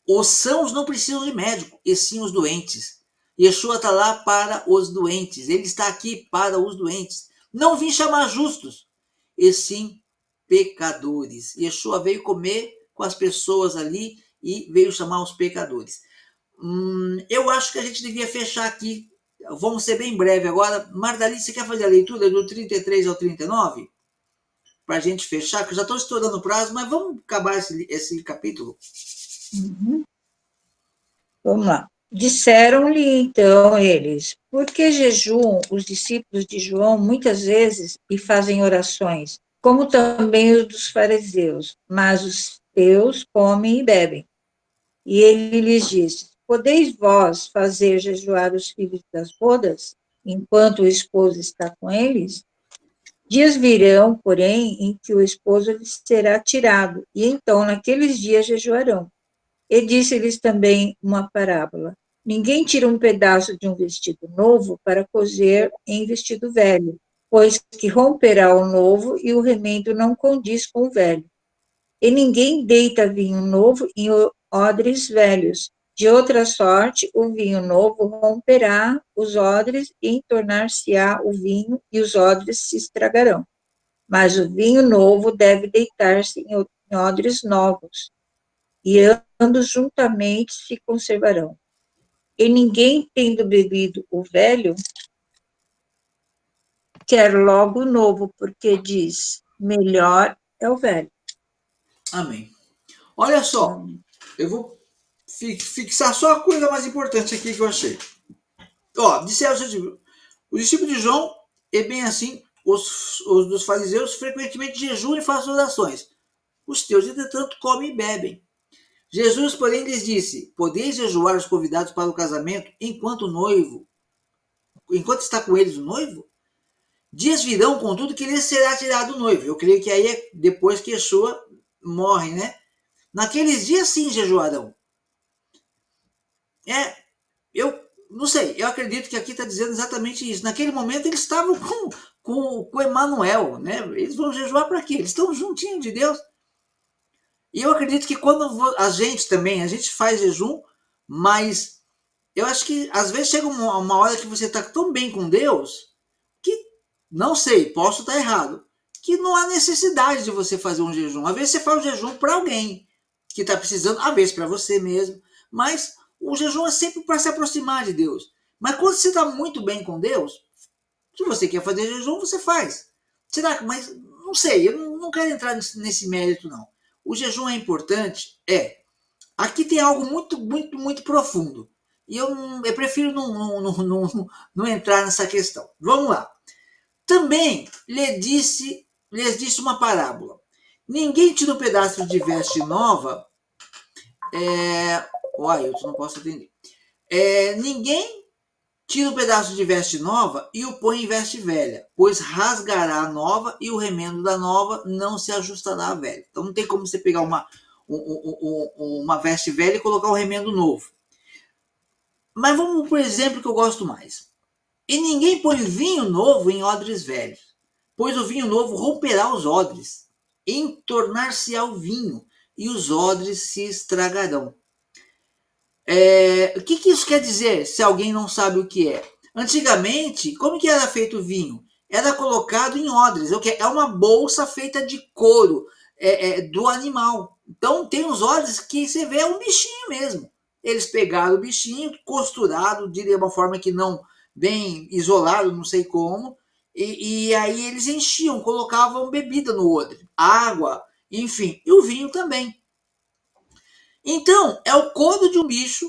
os sãos não precisam de médico, e sim os doentes. Yeshua está lá para os doentes. Ele está aqui para os doentes. Não vim chamar justos, e sim pecadores. Yeshua veio comer com as pessoas ali e veio chamar os pecadores. Eu acho que a gente devia fechar aqui. Vamos ser bem breve agora. Mardali, você quer fazer a leitura do 33 ao 39? Para a gente fechar, que eu já estou estourando o prazo, mas vamos acabar esse capítulo. Uhum. Vamos lá. Disseram-lhe então eles: por que jejuam os discípulos de João muitas vezes e fazem orações, como também os dos fariseus, mas os teus comem e bebem? E ele lhes disse: podeis vós fazer jejuar os filhos das bodas, enquanto o esposo está com eles? Dias virão, porém, em que o esposo lhes será tirado, e então naqueles dias jejuarão. E disse-lhes também uma parábola: ninguém tira um pedaço de um vestido novo para coser em vestido velho, pois que romperá o novo e o remendo não condiz com o velho. E ninguém deita vinho novo em odres velhos. De outra sorte, o vinho novo romperá os odres e entornar-se-á o vinho e os odres se estragarão. Mas o vinho novo deve deitar-se em odres novos, e ambos juntamente se conservarão. E ninguém, tendo bebido o velho, quer logo o novo, porque diz: melhor é o velho. Amém. Olha só, eu vou fixar só a coisa mais importante aqui que eu achei. Ó, disseram os discípulos de João, e bem assim, os dos fariseus, frequentemente jejuam e fazem orações. Os teus, entretanto, comem e bebem. Jesus, porém, lhes disse: podeis jejuar os convidados para o casamento enquanto está com eles o noivo? Dias virão, contudo, que lhes será tirado o noivo. Eu creio que aí é depois que Yeshua morre, né? Naqueles dias, sim, jejuarão. Eu não sei, eu acredito que aqui está dizendo exatamente isso. Naquele momento, eles estavam com Emmanuel, né? Eles vão jejuar para quê? Eles estão juntinhos de Deus. E eu acredito que quando a gente faz jejum, mas eu acho que às vezes chega uma hora que você está tão bem com Deus que, não sei, posso estar errado, que não há necessidade de você fazer um jejum. Às vezes você faz um jejum para alguém que está precisando, às vezes para você mesmo, mas o jejum é sempre para se aproximar de Deus. Mas quando você está muito bem com Deus, se você quer fazer jejum, você faz. Será que, mas não sei, eu não quero entrar nesse mérito, não. O jejum é importante? É. Aqui tem algo muito, muito, muito profundo. E eu prefiro não entrar nessa questão. Vamos lá. Também lhes disse uma parábola. Ninguém tira um pedaço de veste nova. Eu não posso atender. Ninguém tira um pedaço de veste nova e o põe em veste velha, pois rasgará a nova e o remendo da nova não se ajustará à velha. Então não tem como você pegar uma veste velha e colocar um remendo novo. Mas vamos por exemplo que eu gosto mais. E ninguém põe vinho novo em odres velhos, pois o vinho novo romperá os odres, entornar-se-á o vinho, e os odres se estragarão. O que isso quer dizer, se alguém não sabe o que é? Antigamente, como que era feito o vinho? Era colocado em odres, é uma bolsa feita de couro do animal. Então tem os odres que você vê um bichinho mesmo. Eles pegaram o bichinho, costurado, de uma forma que não bem isolado, não sei como, e aí eles enchiam, colocavam bebida no odre, água, enfim, e o vinho também. Então, é o couro de um bicho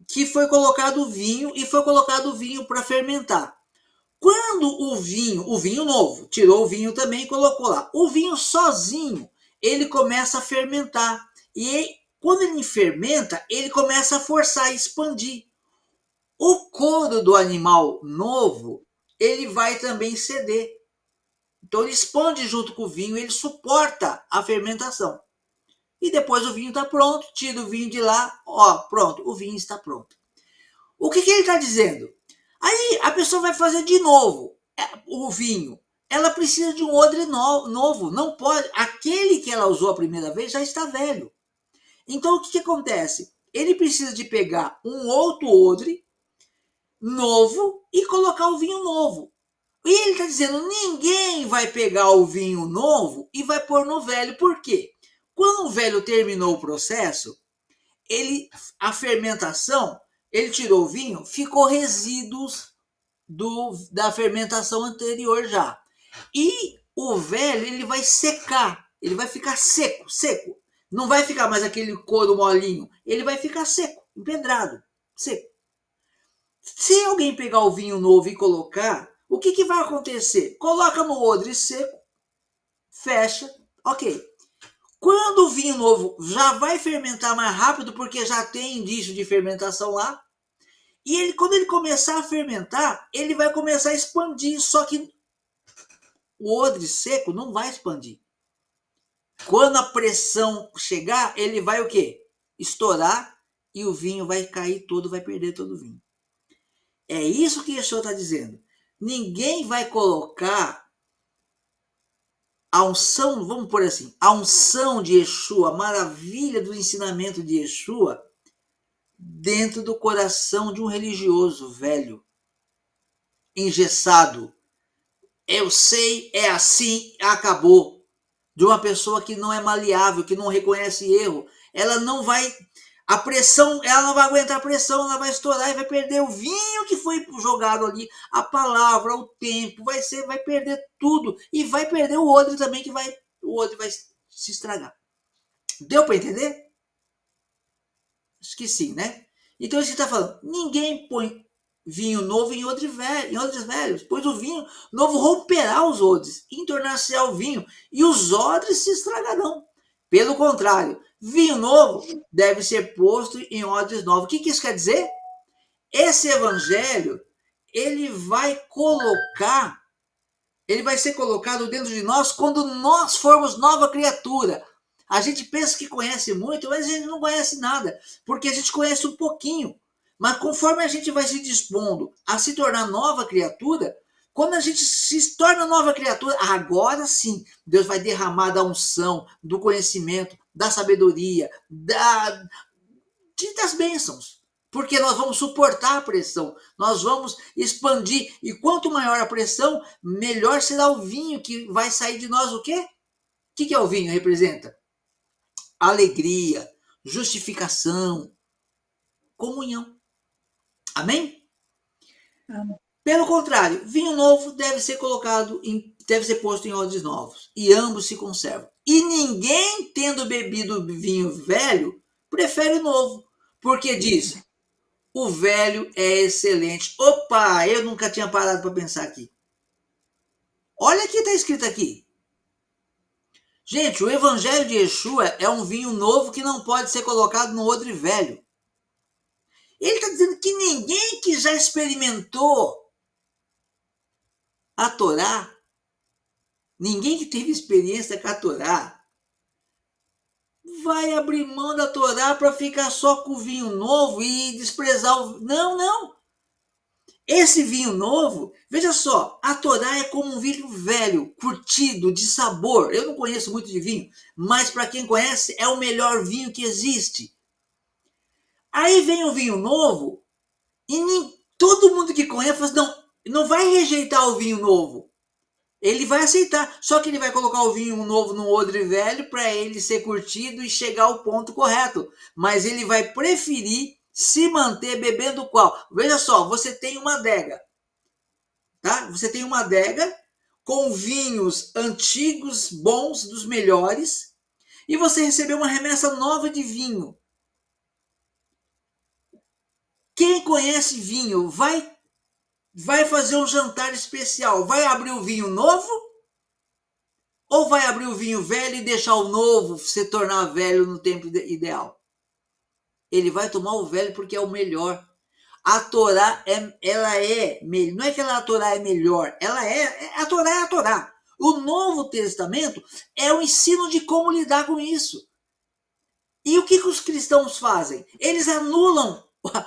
que foi colocado o vinho e foi colocado o vinho para fermentar. Quando o vinho novo, tirou o vinho também e colocou lá. O vinho sozinho, ele começa a fermentar. E quando ele fermenta, ele começa a forçar, a expandir. O couro do animal novo, ele vai também ceder. Então ele expande junto com o vinho, ele suporta a fermentação. E depois o vinho está pronto, tira o vinho de lá, pronto, o vinho está pronto. O que ele está dizendo? Aí a pessoa vai fazer de novo o vinho. Ela precisa de um odre novo, não pode. Aquele que ela usou a primeira vez já está velho. Então o que acontece? Ele precisa de pegar um outro odre novo e colocar o vinho novo. E ele está dizendo, ninguém vai pegar o vinho novo e vai pôr no velho. Por quê? Quando o velho terminou o processo, a fermentação, ele tirou o vinho, ficou resíduos da fermentação anterior já. E o velho, ele vai secar, ele vai ficar seco. Não vai ficar mais aquele couro molinho, ele vai ficar seco, empedrado, seco. Se alguém pegar o vinho novo e colocar, o que vai acontecer? Coloca no odre seco, fecha, ok. Quando o vinho novo já vai fermentar mais rápido, porque já tem indício de fermentação lá, e quando ele começar a fermentar, ele vai começar a expandir, só que o odre seco não vai expandir. Quando a pressão chegar, ele vai o quê? Estourar e o vinho vai cair todo, vai perder todo o vinho. É isso que Yeshua está dizendo. Ninguém vai colocar a unção, vamos pôr assim, a unção de Yeshua, a maravilha do ensinamento de Yeshua, dentro do coração de um religioso velho, engessado. Eu sei, é assim, acabou. De uma pessoa que não é maleável, que não reconhece erro. Ela não vai... A pressão, ela não vai aguentar a pressão, ela vai estourar e vai perder o vinho que foi jogado ali, a palavra, o tempo, vai perder tudo. E vai perder o odre também, o odre vai se estragar. Deu para entender? Acho que sim, né? Então isso que está falando. Ninguém põe vinho novo em odres velhos, pois o vinho novo romperá os odres, entornar-se ao vinho, e os odres se estragarão. Pelo contrário, vinho novo deve ser posto em odres novos. O que isso quer dizer? Esse evangelho, ele vai ser colocado dentro de nós quando nós formos nova criatura. A gente pensa que conhece muito, mas a gente não conhece nada, porque a gente conhece um pouquinho. Mas conforme a gente vai se dispondo a se tornar nova criatura, quando a gente se torna nova criatura, agora sim, Deus vai derramar da unção, do conhecimento, da sabedoria, das bênçãos. Porque nós vamos suportar a pressão, nós vamos expandir. E quanto maior a pressão, melhor será o vinho que vai sair de nós. O quê? O que o vinho representa? Alegria, justificação, comunhão. Amém? Amém. Pelo contrário, vinho novo deve ser posto em odres novos, e ambos se conservam. E ninguém, tendo bebido vinho velho, prefere o novo, porque diz, o velho é excelente. Opa, eu nunca tinha parado para pensar aqui. Olha o que está escrito aqui. Gente, o evangelho de Yeshua é um vinho novo que não pode ser colocado no odre velho. Ele está dizendo que ninguém que já experimentou a Torá, ninguém que teve experiência com a Torá, vai abrir mão da Torá para ficar só com o vinho novo e desprezar o... Não. Esse vinho novo, veja só, a Torá é como um vinho velho, curtido, de sabor. Eu não conheço muito de vinho, mas para quem conhece, é o melhor vinho que existe. Aí vem o vinho novo e todo mundo que conhece fala, não vai rejeitar o vinho novo. Ele vai aceitar, só que ele vai colocar o vinho novo no odre velho para ele ser curtido e chegar ao ponto correto. Mas ele vai preferir se manter bebendo qual? Veja só, você tem uma adega, tá? Você tem uma adega com vinhos antigos, bons, dos melhores, e você recebeu uma remessa nova de vinho. Quem conhece vinho vai fazer um jantar especial, vai abrir o vinho novo ou vai abrir o vinho velho e deixar o novo se tornar velho no tempo ideal? Ele vai tomar o velho porque é o melhor. A Torá, não é que a Torá é melhor, a Torá é a Torá. O Novo Testamento é o ensino de como lidar com isso. E o que os cristãos fazem? Eles anulam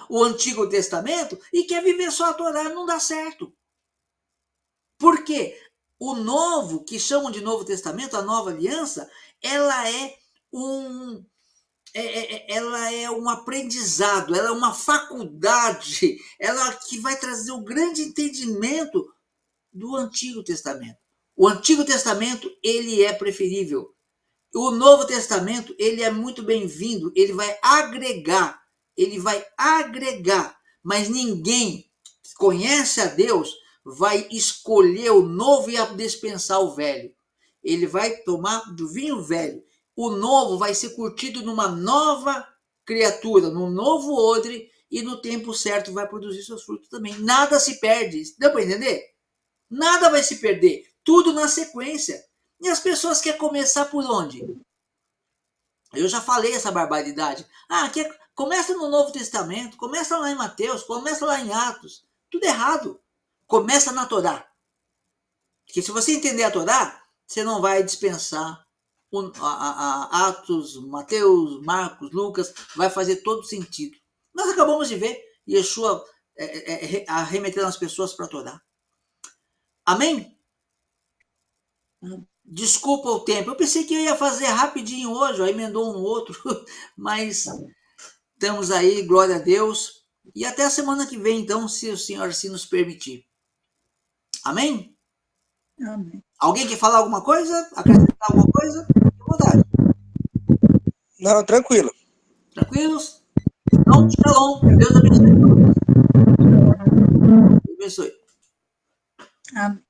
o Antigo Testamento e quer viver só a Torá, não dá certo. Por quê? O Novo, que chamam de Novo Testamento, a Nova Aliança, ela é ela é um aprendizado, ela é uma faculdade, ela que vai trazer o grande entendimento do Antigo Testamento. O Antigo Testamento, ele é preferível. O Novo Testamento, ele é muito bem-vindo, ele vai agregar, mas ninguém que conhece a Deus vai escolher o novo e dispensar o velho. Ele vai tomar do vinho velho. O novo vai ser curtido numa nova criatura, num novo odre, e no tempo certo vai produzir seus frutos também. Nada se perde. Deu para entender? Nada vai se perder. Tudo na sequência. E as pessoas querem começar por onde? Eu já falei essa barbaridade. Começa no Novo Testamento, começa lá em Mateus, começa lá em Atos. Tudo errado. Começa na Torá. Porque se você entender a Torá, você não vai dispensar Atos, Mateus, Marcos, Lucas, vai fazer todo sentido. Nós acabamos de ver Yeshua arremetendo as pessoas para a Torá. Amém? Desculpa o tempo. Eu pensei que eu ia fazer rapidinho hoje, ó, emendou um no outro, mas estamos aí, glória a Deus. E até a semana que vem, então, se o Senhor assim nos permitir. Amém? Amém. Alguém quer falar alguma coisa? Acrescentar alguma coisa? Fique à vontade. Não, tranquilo. Tranquilos? Então, shalom. Deus abençoe. Deus abençoe. Amém.